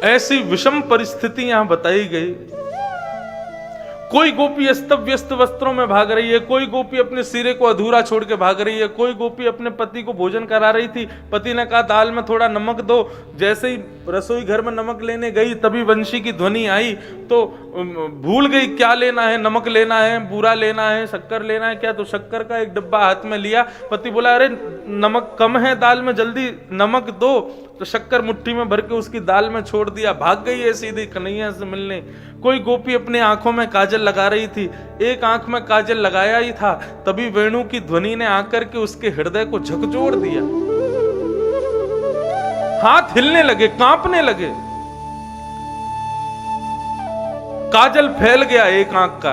ऐसी विषम परिस्थिति यहां बताई गई। कोई गोपी अस्त व्यस्त वस्त्रों में भाग रही है, कोई गोपी अपने सिरे को अधूरा छोड़ के भाग रही है, कोई गोपी अपने पति को भोजन करा रही थी। पति ने कहा दाल में थोड़ा नमक दो, जैसे ही रसोई घर में नमक लेने गई तभी वंशी की ध्वनि आई तो भूल गई क्या लेना है, नमक लेना है, बूरा लेना है, शक्कर लेना है क्या, तो शक्कर का एक डब्बा हाथ में लिया। पति बोला अरे नमक कम है दाल में, जल्दी नमक दो, तो शक्कर मुट्ठी में भर के उसकी दाल में छोड़ दिया, भाग गई है सीधी कन्हैया से मिलने। कोई गोपी अपने आंखों में काजल लगा रही थी, एक आंख में काजल लगाया ही था तभी वेणु की ध्वनि ने आकर के उसके हृदय को झकझोर दिया। हाथ हिलने लगे, कांपने लगे, काजल फैल गया एक आंख का।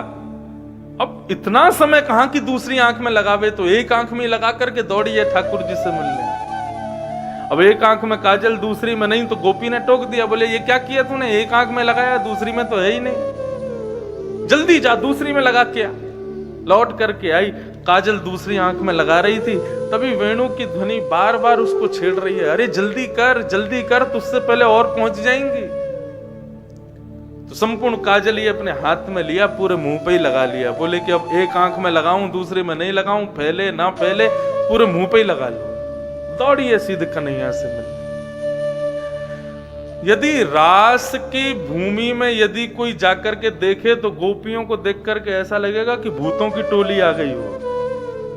अब इतना समय कहां की दूसरी आंख में लगावे, तो एक आंख में लगा करके दौड़ी है ठाकुर जी से मिलने। अब एक आंख में काजल दूसरी में नहीं, तो गोपी ने टोक दिया, बोले ये क्या किया तूने, एक आंख में लगाया दूसरी में तो है ही नहीं, जल्दी जा दूसरी में लगा के आ। लौट करके आई, काजल दूसरी आंख में लगा रही थी, तभी वेणु की ध्वनि बार बार उसको छेड़ रही है, अरे जल्दी कर तुझसे पहले और पहुंच जाएंगी। तो संपूर्ण काजल ये अपने हाथ में लिया, पूरे मुंह पे ही लगा लिया। बोले कि अब एक आंख में लगाऊं दूसरी में नहीं लगाऊं, फैले ना फैले, पूरे मुंह पे ही लगा लो। दौड़ी है सीधे कन्हैया से मिलने। यदि रास की भूमि में यदि कोई जाकर के देखे तो गोपियों को देख करके ऐसा लगेगा कि भूतों की टोली आ गई हो।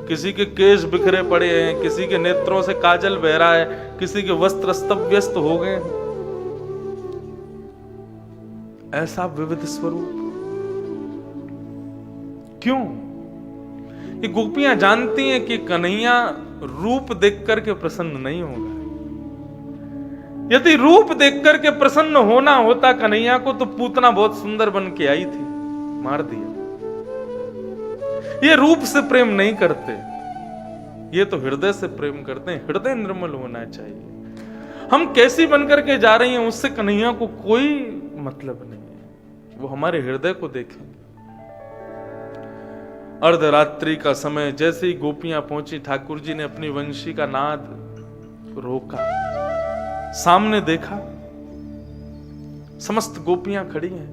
किसी के केश बिखरे पड़े हैं, किसी के नेत्रों से काजल बह रहा है, किसी के वस्त्र अस्त-व्यस्त हो गए, ऐसा विविध स्वरूप। क्यों? ये गोपियां जानती हैं कि कन्हैया रूप देख करके प्रसन्न नहीं होगा। यदि रूप देख करके प्रसन्न होना होता कन्हैया को, तो पूतना बहुत सुंदर बन के आई थी, मार दिया। ये रूप से प्रेम नहीं करते, ये तो हृदय से प्रेम करते हैं। हृदय निर्मल होना चाहिए। हम कैसी बनकर के जा रही हैं उससे कन्हैया को कोई मतलब नहीं है, वो हमारे हृदय को देखें। अर्धरात्रि का समय, जैसे ही गोपियां पहुंची, ठाकुर जी ने अपनी वंशी का नाद रोका, सामने देखा समस्त गोपियां खड़ी हैं।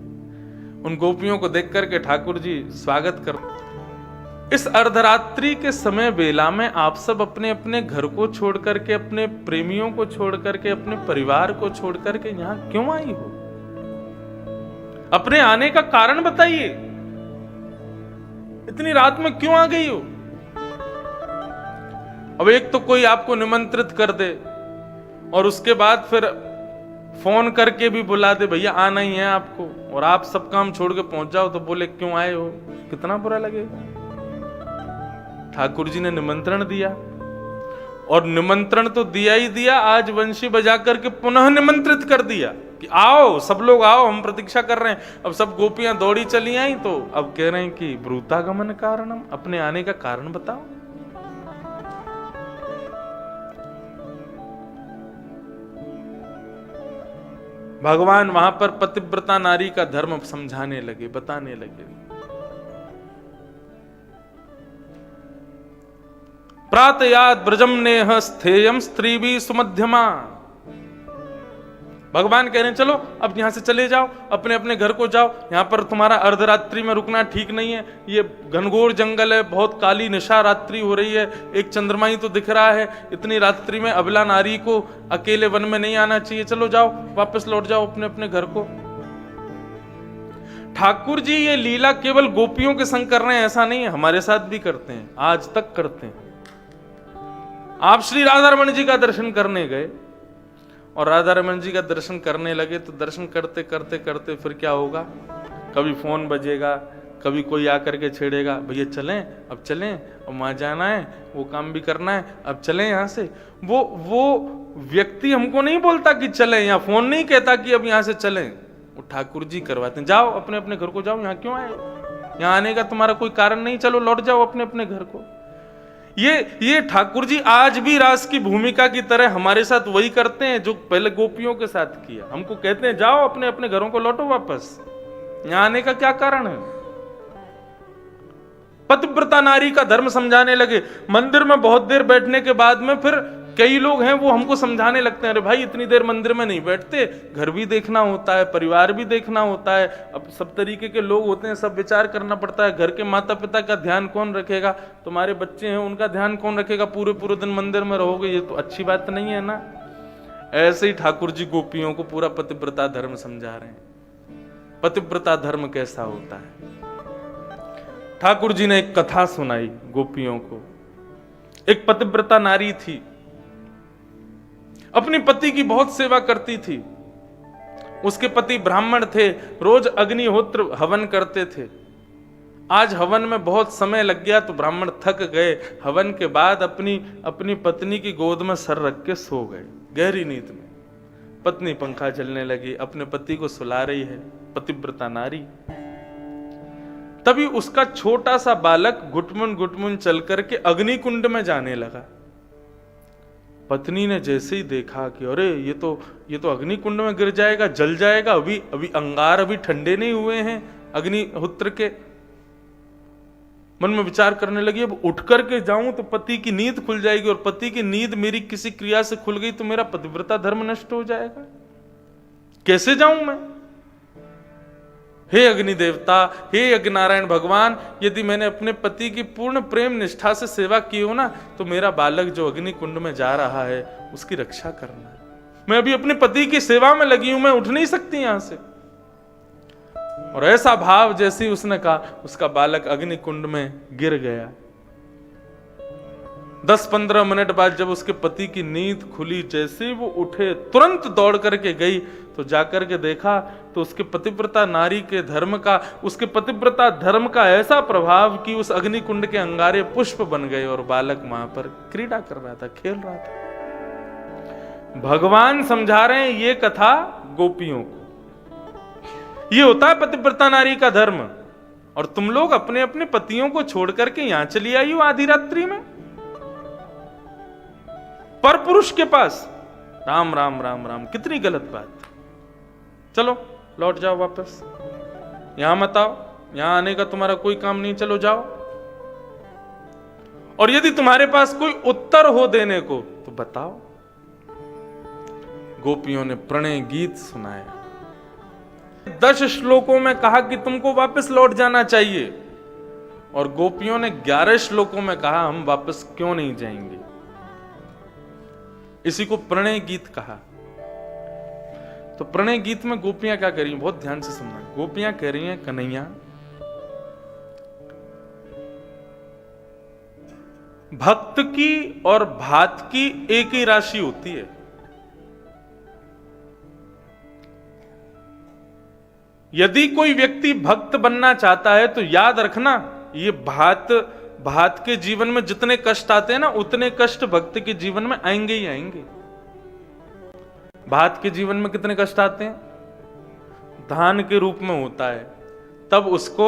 उन गोपियों को देख करके ठाकुर जी स्वागत कर। इस अर्धरात्रि के समय बेला में आप सब अपने अपने घर को छोड़ करके, अपने प्रेमियों को छोड़ करके, अपने परिवार को छोड़ करके यहां क्यों आई हो? अपने आने का कारण बताइए। इतनी रात में क्यों आ गई हो? अब एक तो कोई आपको निमंत्रित कर दे और उसके बाद फिर फोन करके भी बुला दे, भैया आना ही है आपको, और आप सब काम छोड़ के पहुंच जाओ तो बोले क्यों आए हो, कितना बुरा लगेगा। ठाकुर जी ने निमंत्रण दिया, और निमंत्रण तो दिया ही दिया, आज वंशी बजा करके पुनः निमंत्रित कर दिया कि आओ, सब लोग आओ, हम प्रतीक्षा कर रहे हैं। अब सब गोपियां दौड़ी चली आई, तो अब कह रहे हैं कि ब्रूतागमन कारणम, अपने आने का कारण बताओ। भगवान वहां पर पतिव्रता नारी का धर्म समझाने लगे, बताने लगे। प्रातयाद ब्रजम नेह स्थेयम स्त्रीवी सुमध्यमा। भगवान कह रहे हैं चलो अब यहाँ से चले जाओ, अपने अपने घर को जाओ, यहाँ पर तुम्हारा अर्धरात्रि में रुकना ठीक नहीं है, ये घनघोर जंगल है, बहुत काली निशा रात्रि हो रही है, एक चंद्रमा ही तो दिख रहा है, इतनी रात्रि में अबला नारी को अकेले वन में नहीं आना चाहिए, चलो जाओ, वापस लौट जाओ अपने अपने घर को। ठाकुर जी ये लीला केवल गोपियों के संग कर रहे हैं ऐसा नहीं है, हमारे साथ भी करते हैं, आज तक करते हैं। आप श्री राधा रमन जी का दर्शन करने गए और राधा रमन जी का दर्शन करने लगे तो दर्शन करते करते करते फिर क्या होगा, कभी फोन बजेगा, कभी कोई आकर के छेड़ेगा, भैया चलें, अब चलें, अब वहां जाना है, वो काम भी करना है, अब चलें यहाँ से। वो व्यक्ति हमको नहीं बोलता कि चलें, या फोन नहीं कहता कि अब यहाँ से चलें, वो ठाकुर जी करवाते हैं, जाओ अपने अपने घर को जाओ, यहाँ क्यों आए, यहाँ आने का तुम्हारा कोई कारण नहीं, चलो लौट जाओ अपने अपने घर को। ये ठाकुर जी आज भी रास की भूमिका की तरह हमारे साथ वही करते हैं जो पहले गोपियों के साथ किया। हमको कहते हैं जाओ अपने अपने घरों को लौटो वापस, यहां आने का क्या कारण है। पतिव्रता नारी का धर्म समझाने लगे। मंदिर में बहुत देर बैठने के बाद में फिर कई लोग हैं वो हमको समझाने लगते हैं, अरे भाई इतनी देर मंदिर में नहीं बैठते, घर भी देखना होता है, परिवार भी देखना होता है, अब सब तरीके के लोग होते हैं, सब विचार करना पड़ता है, घर के माता पिता का ध्यान कौन रखेगा, तुम्हारे बच्चे हैं उनका ध्यान कौन रखेगा, पूरे पूरे दिन मंदिर में रहोगे, ये तो अच्छी बात नहीं है ना। ऐसे ही ठाकुर जी गोपियों को पूरा पतिव्रता धर्म समझा रहे हैं। पतिव्रता धर्म कैसा होता है। ठाकुर जी ने एक कथा सुनाई गोपियों को। एक पतिव्रता नारी थी, अपने पति की बहुत सेवा करती थी। उसके पति ब्राह्मण थे, रोज अग्निहोत्र हवन करते थे। आज हवन में बहुत समय लग गया तो ब्राह्मण थक गए। हवन के बाद अपनी पत्नी की गोद में सर रख के सो गए गहरी नींद में। पत्नी पंखा चलने लगी, अपने पति को सुला रही है, पतिव्रता नारी। तभी उसका छोटा सा बालक घुटमुन घुटमुन चल करके अग्निकुंड में जाने लगा। पत्नी ने जैसे ही देखा कि अरे ये तो अग्निकुंड में गिर जाएगा, जल जाएगा, अभी अंगार अभी ठंडे नहीं हुए हैं अग्निहोत्र के। मन में विचार करने लगी, अब उठ करके जाऊं तो पति की नींद खुल जाएगी, और पति की नींद मेरी किसी क्रिया से खुल गई तो मेरा पतिव्रता धर्म नष्ट हो जाएगा, कैसे जाऊं मैं। हे अग्नि देवता, हे यज्ञ नारायण भगवान, यदि मैंने अपने पति की पूर्ण प्रेम निष्ठा से सेवा की हो ना तो मेरा बालक जो अग्नि कुंड में जा रहा है उसकी रक्षा करना है। मैं अभी अपने पति की सेवा में लगी हूं, मैं उठ नहीं सकती यहां से। और ऐसा भाव जैसे ही उसने कहा, उसका बालक अग्नि कुंड में गिर गया। 10-15 मिनट बाद जब उसके पति की नींद खुली, जैसे ही वो उठे तुरंत दौड़ करके गई तो जाकर के देखा तो उसके पतिव्रता नारी के धर्म का, उसके पतिव्रता धर्म का ऐसा प्रभाव कि उस अग्निकुंड के अंगारे पुष्प बन गए और बालक वहां पर क्रीड़ा कर रहा था, खेल रहा था। भगवान समझा रहे हैं ये कथा गोपियों को। ये होता है पतिव्रता नारी का धर्म। और तुम लोग अपने अपने पतियों को छोड़ करके यहां चली आई हो आधी रात्रि में पर पुरुष के पास। राम राम राम राम, कितनी गलत बात। चलो लौट जाओ वापस, यहां मत आओ, यहां आने का तुम्हारा कोई काम नहीं, चलो जाओ। और यदि तुम्हारे पास कोई उत्तर हो देने को तो बताओ। गोपियों ने प्रणय गीत सुनाया। 10 श्लोकों में कहा कि तुमको वापस लौट जाना चाहिए, और गोपियों ने 11 श्लोकों में कहा हम वापस क्यों नहीं जाएंगे। इसी को प्रणय गीत कहा। तो प्रणय गीत में गोपियां क्या कह रही हैं, बहुत ध्यान से सुनना। गोपियां कह रही हैं, कन्हैया भक्त की और भात की एक ही राशि होती है। यदि कोई व्यक्ति भक्त बनना चाहता है तो याद रखना, ये भात के जीवन में जितने कष्ट आते हैं ना, उतने कष्ट भक्त के जीवन में आएंगे ही आएंगे। भात के जीवन में कितने कष्ट आते हैं, धान के रूप में होता है, तब उसको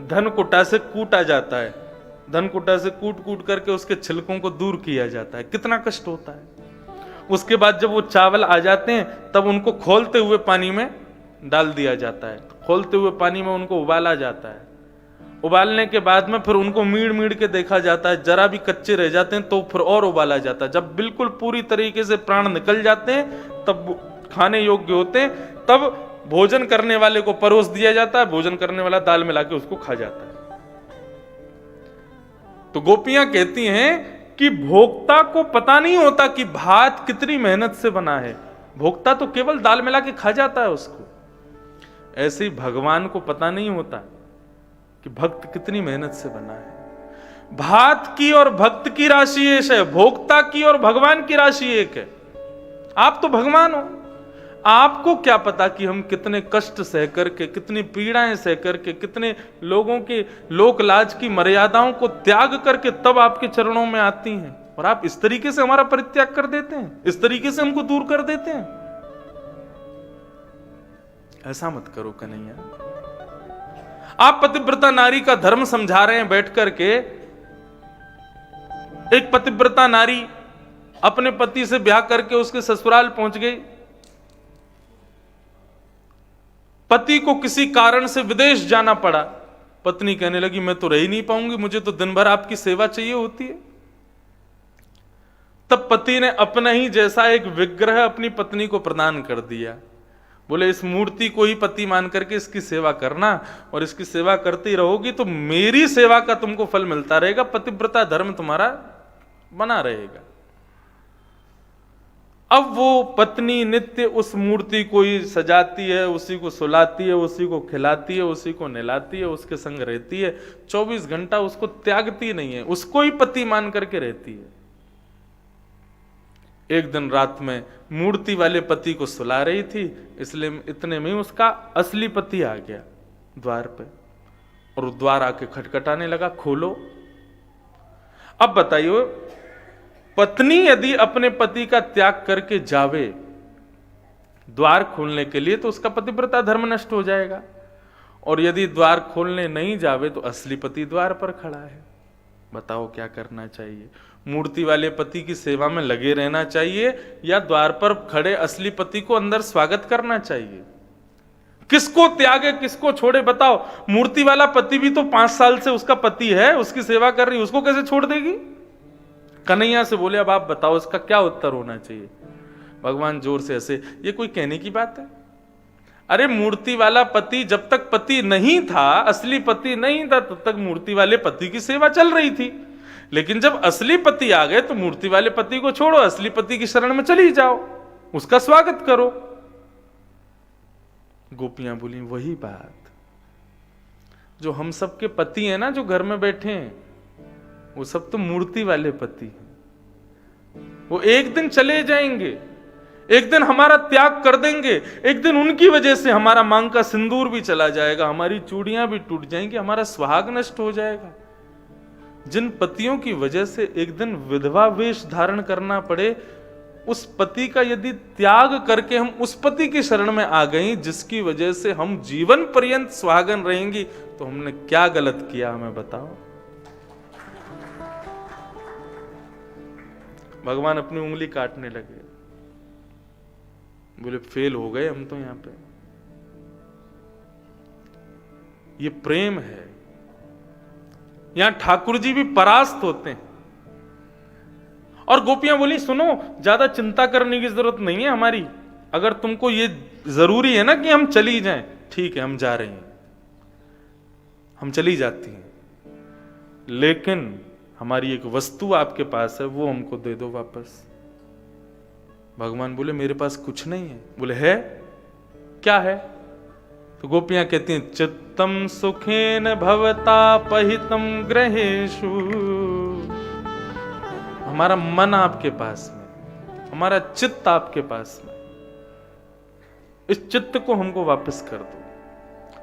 धन कुटा से कूटा जाता है, धन कुटा से कूट कूट करके उसके छिलकों को दूर किया जाता है, कितना कष्ट होता है। उसके बाद जब वो चावल आ जाते हैं तब उनको खोलते हुए पानी में डाल दिया जाता है, खोलते हुए पानी में उनको उबाला जाता है। उबालने के बाद में फिर उनको मीड़ के देखा जाता है, जरा भी कच्चे रह जाते हैं तो फिर और उबाला जाता है। जब बिल्कुल पूरी तरीके से प्राण निकल जाते हैं तब खाने योग्य होते हैं, तब भोजन करने वाले को परोस दिया जाता है, भोजन करने वाला दाल मिला के उसको खा जाता है। तो गोपियां कहती हैं कि भोक्ता को पता नहीं होता कि भात कितनी मेहनत से बना है, भोक्ता तो केवल दाल मिला के खा जाता है उसको। ऐसे ही भगवान को पता नहीं होता कि भक्त कितनी मेहनत से बना है। भात की और भक्त की राशि एक है, भोक्ता की और भगवान की राशि एक है। आप तो भगवान हो, आपको क्या पता कि हम कितने कष्ट सह करके, कितनी पीड़ाएं सह करके, कितने लोगों के लोक लाज की मर्यादाओं को त्याग करके तब आपके चरणों में आती हैं, और आप इस तरीके से हमारा परित्याग कर देते हैं, इस तरीके से हमको दूर कर देते हैं। ऐसा मत करो कन्हैया। आप पतिव्रता नारी का धर्म समझा रहे हैं बैठ करके। एक पतिव्रता नारी अपने पति से ब्याह करके उसके ससुराल पहुंच गई, पति को किसी कारण से विदेश जाना पड़ा, पत्नी कहने लगी मैं तो रह ही नहीं पाऊंगी, मुझे तो दिन भर आपकी सेवा चाहिए होती है। तब पति ने अपना ही जैसा एक विग्रह अपनी पत्नी को प्रदान कर दिया। बोले इस मूर्ति को ही पति मान करके इसकी सेवा करना, और इसकी सेवा करती रहोगी तो मेरी सेवा का तुमको फल मिलता रहेगा, पतिव्रता धर्म तुम्हारा बना रहेगा। अब वो पत्नी नित्य उस मूर्ति को ही सजाती है, उसी को सुलाती है, उसी को खिलाती है, उसी को नहलाती है, उसके संग रहती है, 24 घंटा उसको त्यागती नहीं है, उसको ही पति मान करके रहती है। एक दिन रात में मूर्ति वाले पति को सुला रही थी, इसलिए इतने में उसका असली पति आ गया द्वार पे, और द्वार आके खटखटाने लगा, खोलो। अब बताइए, पत्नी यदि अपने पति का त्याग करके जावे द्वार खोलने के लिए तो उसका पतिव्रता धर्म नष्ट हो जाएगा, और यदि द्वार खोलने नहीं जावे तो असली पति द्वार पर खड़ा है। बताओ क्या करना चाहिए? मूर्ति वाले पति की सेवा में लगे रहना चाहिए या द्वार पर खड़े असली पति को अंदर स्वागत करना चाहिए? किसको त्यागे किसको छोड़े बताओ? मूर्ति वाला पति भी तो 5 साल से उसका पति है, उसकी सेवा कर रही, उसको कैसे छोड़ देगी? कन्हैया से बोले अब आप बताओ इसका क्या उत्तर होना चाहिए? भगवान जोर से हंसे, ये कोई कहने की बात है? अरे मूर्ति वाला पति जब तक पति नहीं था, असली पति नहीं था, तब तक मूर्ति वाले पति की सेवा चल रही थी, लेकिन जब असली पति आ गए तो मूर्ति वाले पति को छोड़ो, असली पति की शरण में चली जाओ, उसका स्वागत करो। गोपियां बोली वही बात जो हम सबके पति हैं ना, जो घर में बैठे हैं, वो सब तो मूर्ति वाले पति हैं। वो एक दिन चले जाएंगे, एक दिन हमारा त्याग कर देंगे, एक दिन उनकी वजह से हमारा मांग का सिंदूर भी चला जाएगा, हमारी चूड़ियां भी टूट जाएंगी, हमारा सुहाग नष्ट हो जाएगा। जिन पतियों की वजह से एक दिन विधवा वेश धारण करना पड़े, उस पति का यदि त्याग करके हम उस पति की शरण में आ गई जिसकी वजह से हम जीवन पर्यंत सुहागन रहेंगी, तो हमने क्या गलत किया हमें बताओ। भगवान अपनी उंगली काटने लगे, बोले फेल हो गए हम तो यहां पे। ये प्रेम है, यहां ठाकुर जी भी परास्त होते हैं। और गोपियां बोली सुनो, ज्यादा चिंता करने की जरूरत नहीं है हमारी, अगर तुमको ये जरूरी है ना कि हम चली जाएं, ठीक है हम जा रहे हैं, हम चली जाती हैं, लेकिन हमारी एक वस्तु आपके पास है, वो हमको दे दो वापस। भगवान बोले मेरे पास कुछ नहीं है। बोले है क्या है? तो गोपियां कहती हैं चित्तम सुखेन भवता पहितम ग्रहेषु, हमारा मन आपके पास में, हमारा चित्त आपके पास में, इस चित्त को हमको वापस कर दो।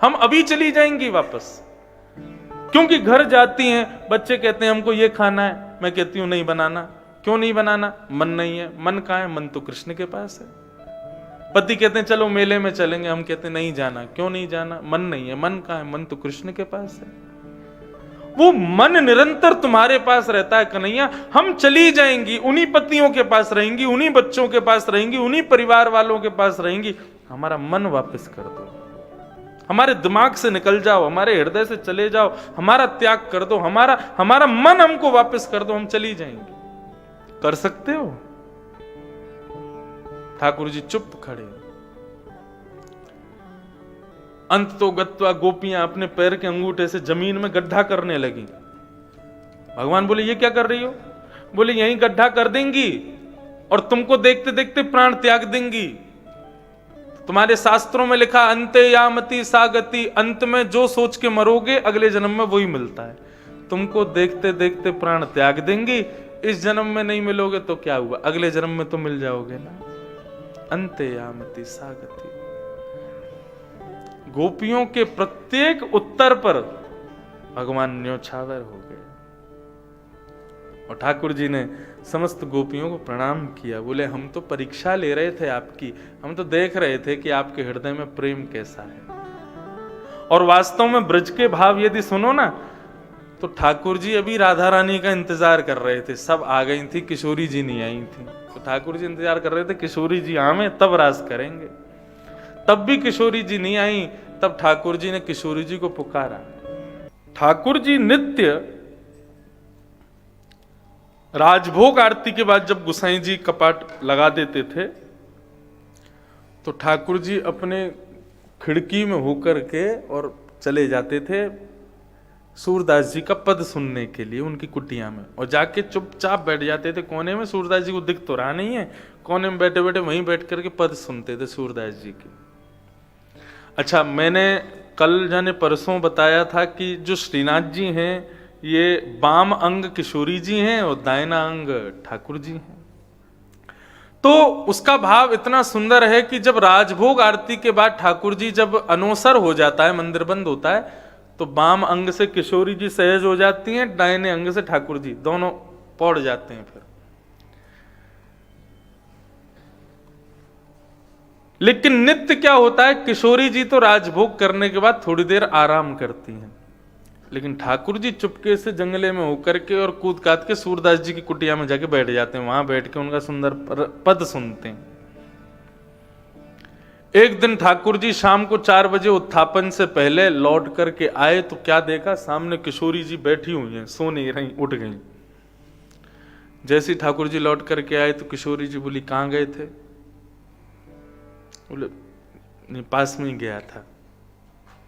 हम अभी चली जाएंगी वापस, क्योंकि घर जाती हैं, बच्चे कहते हैं हमको ये खाना है, मैं कहती हूं नहीं बनाना। क्यों नहीं बनाना? मन नहीं है। मन कहां है? मन तो कृष्ण के पास है। पति कहते हैं चलो मेले में चलेंगे, हम कहते हैं नहीं जाना। क्यों नहीं जाना? मन नहीं है। मन कहां है? मन तो कृष्ण के पास है। वो मन निरंतर तुम्हारे पास रहता है कन्हैया। हम चली जाएंगी, उन्हीं पतियों के पास रहेंगी, उन्हीं बच्चों के पास रहेंगी, उन्हीं परिवार वालों के पास रहेंगी। हमारा मन वापस कर दो, हमारे दिमाग से निकल जाओ, हमारे हृदय से चले जाओ, हमारा त्याग कर दो, हमारा मन हमको वापस कर दो, हम चली जाएंगे। कर सकते हो? ठाकुर जी चुप खड़े। अंत तो गत्वा गोपियां अपने पैर के अंगूठे से जमीन में गड्ढा करने लगी। भगवान बोले ये क्या कर रही हो? बोले यहीं गड्ढा कर देंगी और तुमको देखते देखते प्राण त्याग देंगी। तुम्हारे शास्त्रों में लिखा अंते यामति सागति, अंत में जो सोच के मरोगे अगले जन्म में वही मिलता है। तुमको देखते देखते प्राण त्याग देंगी, इस जन्म में नहीं मिलोगे तो क्या हुआ, अगले जन्म में तो मिल जाओगे ना। अंते यामति सागति। गोपियों के प्रत्येक उत्तर पर भगवान न्योछावर हो गए और ठाकुर जी ने समस्त गोपियों को प्रणाम किया। बोले हम तो परीक्षा ले रहे थे आपकी, हम तो देख रहे थे कि आपके हृदय में प्रेम कैसा है। और वास्तव में ब्रज के भाव यदि सुनो ना, तो ठाकुर जी अभी राधा रानी का इंतजार कर रहे थे। सब आ गई थी, किशोरी जी नहीं आई थी, तो ठाकुर जी इंतजार कर रहे थे किशोरी जी आवे तब रास करेंगे। तब भी किशोरी जी नहीं आई, तब ठाकुर जी ने किशोरी जी को पुकारा। ठाकुर जी नित्य राजभोग आरती के बाद जब गुसाई जी कपाट लगा देते थे, तो ठाकुर जी अपने खिड़की में होकर के और चले जाते थे सूरदास जी का पद सुनने के लिए उनकी कुटिया में, और जाके चुपचाप बैठ जाते थे कोने में। सूरदास जी को दिख तो रहा नहीं है, कोने में बैठे बैठे वहीं बैठ करके पद सुनते थे सूरदास जी की। अच्छा, मैंने कल जाने परसों बताया था कि जो श्रीनाथ जी हैं ये बाम अंग किशोरी जी हैं और दाहिना अंग ठाकुर जी हैं। तो उसका भाव इतना सुंदर है कि जब राजभोग आरती के बाद ठाकुर जी जब अनोसर हो जाता है, मंदिर बंद होता है, तो बाम अंग से किशोरी जी सहज हो जाती हैं, दाहिने अंग से ठाकुर जी, दोनों पौड़ जाते हैं। फिर लेकिन नित्य क्या होता है, किशोरी जी तो राजभोग करने के बाद थोड़ी देर आराम करती हैं, लेकिन ठाकुर जी चुपके से जंगले में होकर के और कूद काद के सूरदास जी की कुटिया में जाके बैठ जाते हैं। वहां बैठ के उनका सुंदर पद सुनते हैं। एक दिन ठाकुर जी शाम को 4 बजे उत्थापन से पहले लौट करके आए, तो क्या देखा, सामने किशोरी जी बैठी हुई हैं, सो नहीं रही, उठ गई। जैसे ठाकुर जी लौट करके आए तो किशोरी जी बोली कहां गए थे? बोले नहीं, पास में ही गया था।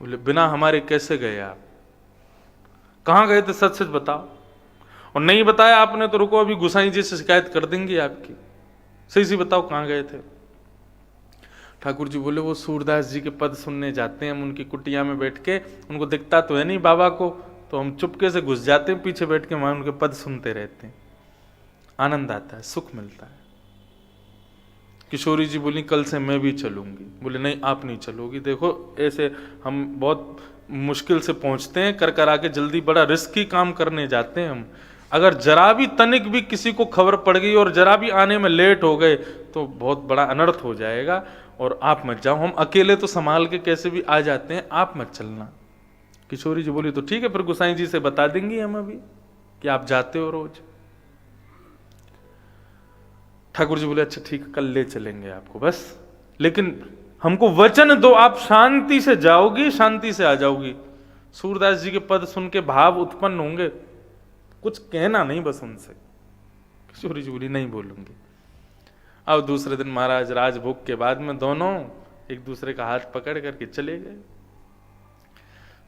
बोले बिना हमारे कैसे गए आप? कहां गए थे, सच सच बताओ। और नहीं बताया आपने तो रुको, अभी गुसाई जी से शिकायत कर देंगे आपकी। सही सी बताओ कहां गए थे? ठाकुर जी बोले वो सूरदास जी के पद सुनने जाते हैं, हम उनकी कुटिया में बैठ के, उनको दिखता तो है नहीं बाबा को, तो हम चुपके से घुस जाते हैं पीछे बैठ के, वहां उनके पद सुनते रहते हैं, आनंद आता है, सुख मिलता है। किशोरी जी बोली कल से मैं भी चलूंगी। बोले नहीं आप नहीं चलोगी, देखो ऐसे हम बहुत मुश्किल से पहुंचते हैं, कर कर आके जल्दी, बड़ा रिस्की काम करने जाते हैं हम। अगर जरा भी तनिक भी किसी को खबर पड़ गई और जरा भी आने में लेट हो गए तो बहुत बड़ा अनर्थ हो जाएगा, और आप मत जाओ, हम अकेले तो संभाल के कैसे भी आ जाते हैं, आप मत चलना। किशोरी जी बोली तो ठीक है, फिर गुसाई जी से बता देंगी हम अभी कि आप जाते हो रोज। ठाकुर जी बोले अच्छा ठीक, कल ले चलेंगे आपको, बस लेकिन हमको वचन दो आप शांति से जाओगी, शांति से आ जाओगी। सूरदास जी के पद सुन के भाव उत्पन्न होंगे, कुछ कहना नहीं बस उनसे। किशोरी जी बोली नहीं बोलूंगी। अब दूसरे दिन महाराज राजभोग के बाद में दोनों एक दूसरे का हाथ पकड़ करके चले गए।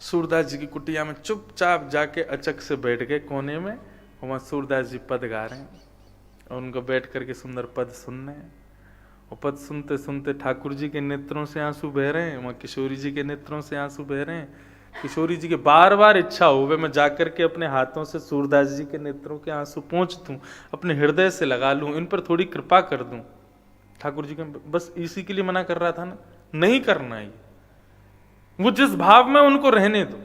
सूरदास जी की कुटिया में चुपचाप जाके अचक से बैठ गए कोने में, वहां सूरदास जी पद गा रहे हैं और उनको बैठ करके सुंदर पद सुन रहे हैं। और पद सुनते सुनते ठाकुर जी के नेत्रों से आंसू बह रहे हैं, वहां किशोरी जी के नेत्रों से आंसू बह रहे हैं। किशोरी जी की बार बार इच्छा हो मैं जाकर के अपने हाथों से सूरदास जी के नेत्रों के आंसू पोंछ दूं, अपने हृदय से लगा लूं, इन पर थोड़ी कृपा कर दूं। ठाकुर जी के बस इसी के लिए मना कर रहा था ना, नहीं करना ही, वो जिस भाव में उनको रहने दो,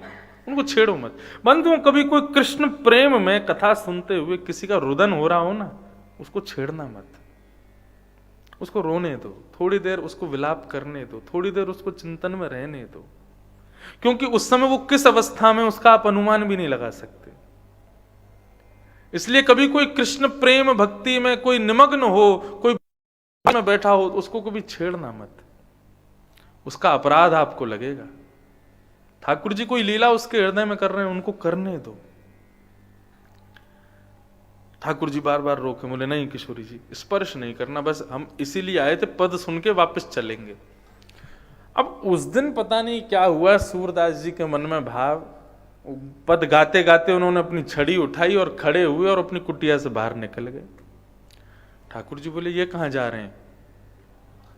उनको छेड़ो मत। बंधुओं कभी कोई कृष्ण प्रेम में कथा सुनते हुए किसी का रुदन हो रहा हो ना, उसको छेड़ना मत, उसको रोने दो, थोड़ी देर उसको विलाप करने दो, थोड़ी देर उसको चिंतन में रहने दो, क्योंकि उस समय वो किस अवस्था में उसका आप अनुमान भी नहीं लगा सकते। इसलिए कभी कोई कृष्ण प्रेम भक्ति में कोई निमग्न हो, कोई में बैठा हो, उसको कभी छेड़ना मत, उसका अपराध आपको लगेगा। ठाकुर जी कोई लीला उसके हृदय में कर रहे हैं, उनको करने दो। ठाकुर जी बार बार रोके, बोले नहीं किशोरी जी स्पर्श नहीं करना, बस हम इसीलिए आए थे पद सुन के वापस चलेंगे। अब उस दिन पता नहीं क्या हुआ, सूरदास जी के मन में भाव, पद गाते गाते उन्होंने अपनी छड़ी उठाई और खड़े हुए और अपनी कुटिया से बाहर निकल गए। ठाकुर जी बोले ये कहाँ जा रहे हैं?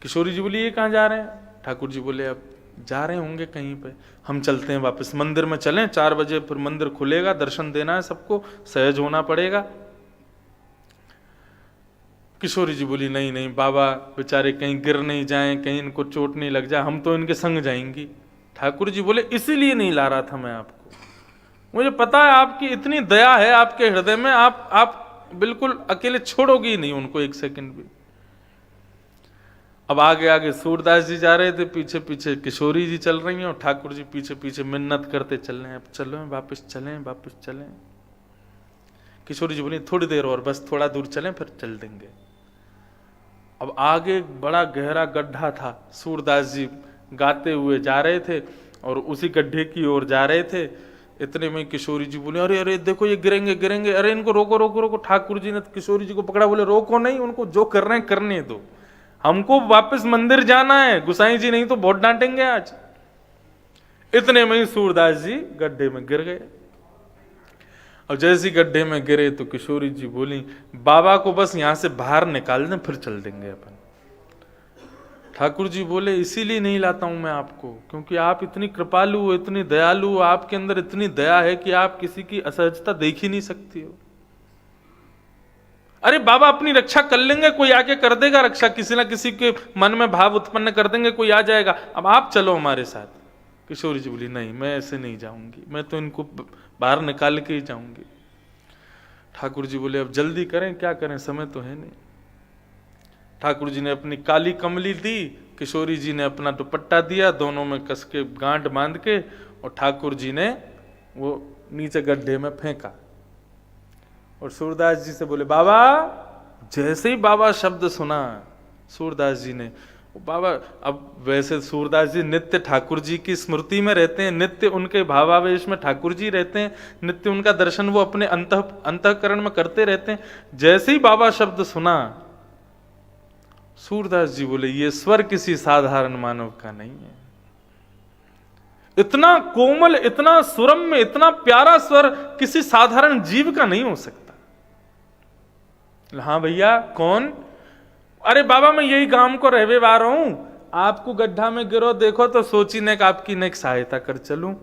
किशोरी जी बोली ये कहाँ जा रहे हैं? ठाकुर जी बोले अब जा रहे होंगे कहीं पे, हम चलते हैं वापस मंदिर में, चलें 4 बजे फिर मंदिर खुलेगा, दर्शन देना है सबको, सहज होना पड़ेगा। किशोरी जी बोली नहीं नहीं बाबा बेचारे कहीं गिर नहीं जाएं, कहीं इनको चोट नहीं लग जाए, हम तो इनके संग जाएंगी। ठाकुर जी बोले इसीलिए नहीं ला रहा था मैं आपको, मुझे पता है आपकी इतनी दया है आपके हृदय में, आप बिल्कुल अकेले छोड़ोगी नहीं उनको एक सेकंड भी। अब आगे आगे सूरदास जी जा रहे थे, पीछे पीछे किशोरी जी चल रही हैं और ठाकुर जी पीछे पीछे मिन्नत करते चल रहे हैं, अब चलो वापस चलें वापस चलें। किशोरी जी बोली थोड़ी देर और, बस थोड़ा दूर चलें फिर चल देंगे। अब आगे बड़ा गहरा गड्ढा था, सूरदास जी गाते हुए जा रहे थे और उसी गड्ढे की ओर जा रहे थे। इतने में किशोरी जी बोले अरे अरे देखो ये गिरेंगे गिरेंगे, अरे इनको रोको रोको रोको। ठाकुर जी ने किशोरी जी को पकड़ा, बोले रोको नहीं, उनको जो कर रहे हैं करने दो, हमको वापस मंदिर जाना है, गुसाई जी नहीं तो बहुत डांटेंगे आज। इतने में ही सूरदास जी गड्ढे में गिर गए। और जैसे गड्ढे में गिरे तो किशोरी जी बोली बाबा को बस यहां से बाहर निकाल दें फिर चल देंगे अपन। ठाकुर जी बोले इसीलिए नहीं लाता हूं मैं आपको, क्योंकि आप इतनी कृपालु हो, इतनी दयालु हो, आपके अंदर इतनी दया है कि आप किसी की असहजता देख ही नहीं सकती हो। अरे बाबा अपनी रक्षा कर लेंगे, कोई आके कर देगा रक्षा, किसी ना किसी के मन में भाव उत्पन्न कर देंगे, कोई आ जाएगा, अब आप चलो हमारे साथ। किशोरी जी बोली नहीं मैं ऐसे नहीं जाऊंगी, मैं तो इनको बाहर निकाल के ही जाऊंगी। ठाकुर जी बोले अब जल्दी करें, क्या करें, समय तो है नहीं। ठाकुर जी ने अपनी काली कमली दी, किशोरी जी ने अपना दुपट्टा दिया, दोनों में कस के गांठ बांध के, और ठाकुर जी ने वो नीचे गड्ढे में फेंका। और सूरदास जी से बोले बाबा, जैसे ही बाबा शब्द सुना सूरदास जी ने, बाबा अब वैसे सूरदास जी नित्य ठाकुर जी की स्मृति में रहते हैं, नित्य उनके भावावेश में ठाकुर जी रहते हैं, नित्य उनका दर्शन वो अपने अंतःकरण में करते रहते हैं। जैसे ही बाबा शब्द सुना सूरदास जी बोले ये स्वर किसी साधारण मानव का नहीं है, इतना कोमल, इतना सुरम्य, इतना प्यारा स्वर किसी साधारण जीव का नहीं हो सकता। हाँ भैया कौन? अरे बाबा मैं यही गांव को रहवे वार हूं, आपको गड्ढा में गिरो देखो तो सोची ने आपकी ने सहायता कर चलूं,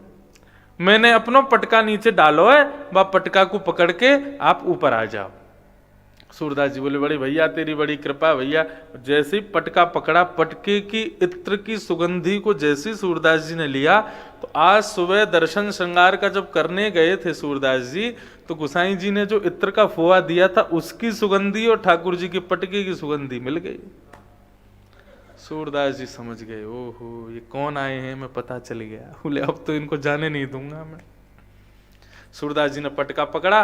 मैंने अपनो पटका नीचे डालो है, वह पटका को पकड़ के आप ऊपर आ जाओ। सूरदास जी बोले बड़े भैया तेरी बड़ी कृपा भैया। जैसे ही पटका पकड़ा, पटके की इत्र की सुगंधी को जैसे सूरदास जी ने लिया, तो आज सुबह दर्शन श्रृंगार का जब करने गए थे सूरदास जी, तो गोसाई जी ने जो इत्र का फोआ दिया था उसकी सुगंधी और ठाकुर जी की पटके की सुगंधी मिल गई। सूरदास जी समझ गए ओहो ये कौन आए हैं, मैं पता चल गया। बोले अब तो इनको जाने नहीं दूंगा मैं। सूरदास जी ने पटका पकड़ा,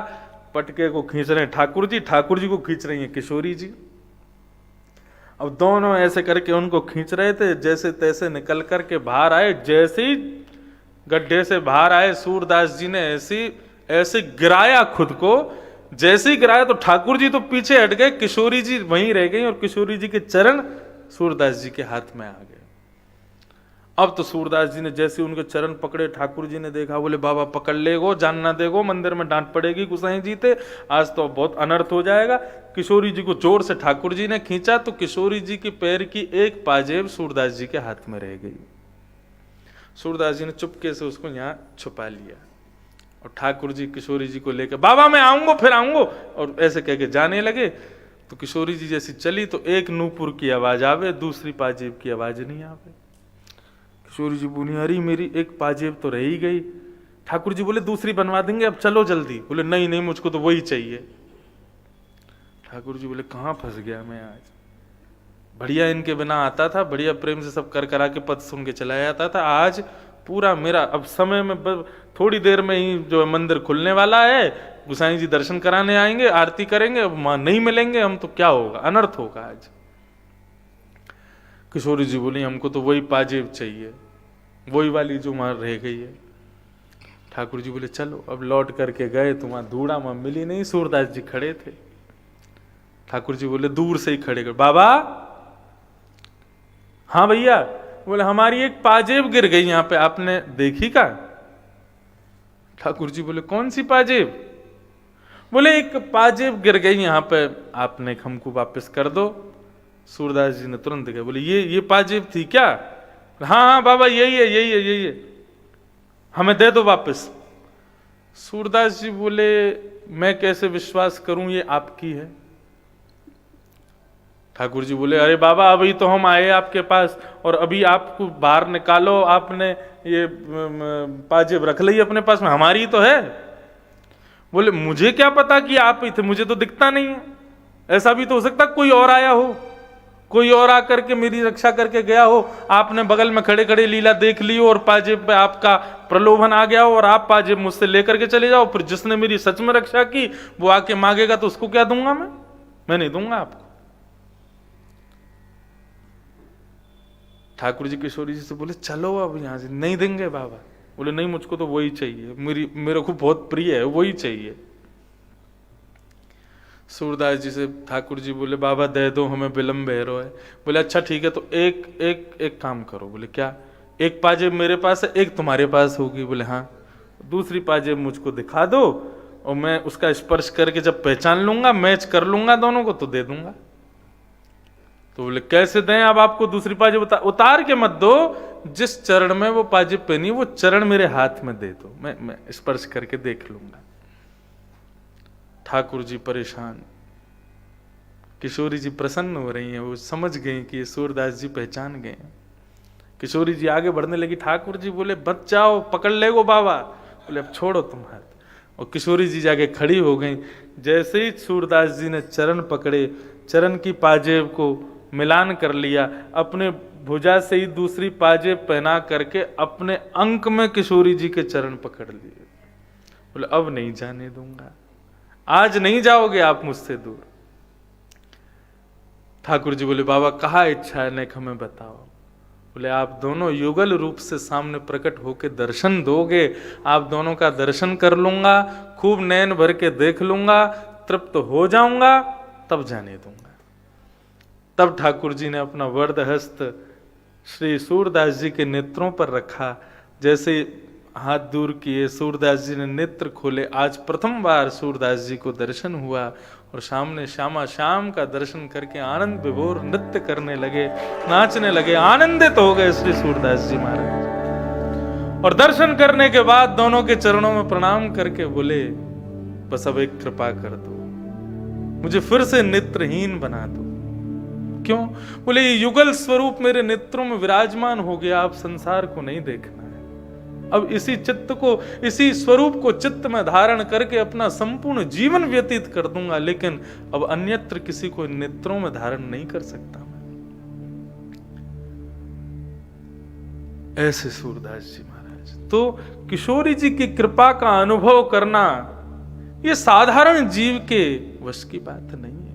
पटके को खींच रहे हैं ठाकुर जी को खींच रही हैं किशोरी जी। अब दोनों ऐसे करके उनको खींच रहे थे, जैसे तैसे निकल करके बाहर आए। जैसे ही गड्ढे से बाहर आए सूरदास जी ने ऐसे गिराया खुद को, जैसे ही गिराया तो ठाकुर जी तो पीछे हट गए, किशोरी जी वहीं रह गई और किशोरी जी के चरण सूरदास जी के हाथ में आ गए। अब तो सूरदास जी ने जैसे उनके चरण पकड़े, ठाकुर जी ने देखा, बोले बाबा पकड़ लेगो, जान ना देगो, मंदिर में डांट पड़ेगी गुसाई जी ते, आज तो बहुत अनर्थ हो जाएगा। किशोरी जी को जोर से ठाकुर जी ने खींचा तो किशोरी जी के पैर की एक पाजेब सूरदास जी के हाथ में रह गई। सूरदास जी ने चुपके से उसको यहाँ छुपा लिया और ठाकुर जी किशोरी जी को लेकर बाबा मैं आऊंगा फिर आऊंगा और ऐसे कह के जाने लगे। तो किशोरी जी जैसी चली तो एक नूपुर की आवाज आवे, दूसरी पाजेब की आवाज नहीं आवे। किशोरी जी बोली अरे मेरी एक पाजेब तो रह ही गई। ठाकुर जी बोले दूसरी बनवा देंगे, अब चलो जल्दी। बोले नहीं नहीं मुझको तो वही चाहिए। ठाकुर जी बोले कहाँ फंस गया मैं आज, बढ़िया इनके बिना आता था, बढ़िया प्रेम से सब कर करा के पद सुन के चला जाता था, आज पूरा मेरा अब समय में थोड़ी देर में ही जो मंदिर खुलने वाला है, गुसाई जी दर्शन कराने आएंगे, आरती करेंगे, अब वहां नहीं मिलेंगे हम तो क्या होगा, अनर्थ होगा आज। किशोरी जी बोली हमको तो वही पाजेब चाहिए, वही वाली जो वहां रह गई है। ठाकुर जी बोले चलो। अब लौट करके गए तो वहां धूड़ा वहां मिली नहीं, सूरदास जी खड़े थे। ठाकुर जी बोले दूर से ही खड़े कर बाबा। हाँ भैया। बोले हमारी एक पाजेब गिर गई यहाँ पे, आपने देखी का? ठाकुर जी बोले कौन सी पाजेब? बोले एक पाजेब गिर गई यहाँ पे, आपने हमको वापस कर दो। सूरदास जी ने तुरंत कहा, बोले ये पाजेब थी क्या? हाँ हाँ बाबा यही है, हमें दे दो वापस। सूरदास जी बोले मैं कैसे विश्वास करूं ये आपकी है? ठाकुर जी बोले अरे बाबा अभी तो हम आए आपके पास और अभी आपको बाहर निकालो, आपने ये पाजेब रख ली अपने पास में, हमारी तो है। बोले मुझे क्या पता कि आप ही थे, मुझे तो दिखता नहीं है। ऐसा भी तो हो सकता कोई और आया हो, कोई और आकर के मेरी रक्षा करके गया हो, आपने बगल में खड़े खड़े लीला देख ली और पाजेब पे आपका प्रलोभन आ गया हो और आप पाजेब मुझसे लेकर के चले जाओ, फिर जिसने मेरी सच में रक्षा की वो आके मांगेगा तो उसको क्या दूंगा? मैं नहीं दूंगा आपको। ठाकुर जी किशोरी जी से बोले चलो अब यहां से। नहीं देंगे बाबा। बोले नहीं मुझको तो वही चाहिए, मेरे को बहुत प्रिय है, वही चाहिए। सूरदास जी से ठाकुर जी बोले बाबा दे दो, हमें विलम्ब है रो है। बोले अच्छा ठीक है, तो एक काम करो। बोले क्या? एक पाजेब मेरे पास है, एक तुम्हारे पास होगी। बोले हाँ। दूसरी पाजेब मुझको दिखा दो और मैं उसका स्पर्श करके जब पहचान लूंगा, मैच कर लूंगा दोनों को, तो दे दूंगा। तो बोले कैसे दें अब आपको दूसरी पाजेब? उतार के मत दो, जिस चरण में वो पाजेब पहनी वो चरण मेरे हाथ में दे दो, मैं स्पर्श करके देख लूंगा। ठाकुर जी परेशान, किशोरी जी प्रसन्न हो रही हैं, वो समझ गए कि ये सूरदास जी पहचान गए। किशोरी जी आगे बढ़ने लगी, ठाकुर जी बोले बच जाओ, पकड़ ले गो बाबा। बोले अब छोड़ो तुम हाथ। और किशोरी जी जाके खड़ी हो गई। जैसे ही सूरदास जी ने चरण पकड़े, चरण की पाजेब को मिलान कर लिया, अपने भुजा से ही दूसरी पाजेब पहना करके अपने अंक में किशोरी जी के चरण पकड़ लिए। बोले अब नहीं जाने दूंगा, आज नहीं जाओगे आप मुझसे दूर। ठाकुर जी बोले बाबा कहा इच्छा है नेक हमें बताओ। बोले आप दोनों युगल रूप से सामने प्रकट होके दर्शन दोगे, आप दोनों का दर्शन कर लूंगा, खूब नैन भर के देख लूंगा, तृप्त हो जाऊंगा, तब जाने दूंगा। तब ठाकुर जी ने अपना वरद हस्त श्री सूरदास जी के नेत्रों पर रखा। जैसे हाथ दूर किए, सूरदास जी ने नेत्र खोले। आज प्रथम बार सूरदास जी को दर्शन हुआ और सामने श्यामा श्याम का दर्शन करके आनंद विभोर नृत्य करने लगे, नाचने लगे, आनंदित हो गए श्री सूरदास जी महाराज। और दर्शन करने के बाद दोनों के चरणों में प्रणाम करके बोले बस अब एक कृपा कर दो, मुझे फिर से नेत्रहीन बना दो। क्यों? बोले ये युगल स्वरूप मेरे नेत्रों में विराजमान हो गया, अब संसार को नहीं देखना है। अब इसी चित्त को, इसी स्वरूप को चित्त में धारण करके अपना संपूर्ण जीवन व्यतीत कर दूंगा, लेकिन अब अन्यत्र किसी को नेत्रों में धारण नहीं कर सकता मैं। ऐसे सूरदास जी महाराज। तो किशोरी जी की कृपा का अनुभव करना ये साधारण जीव के वश की बात नहीं है।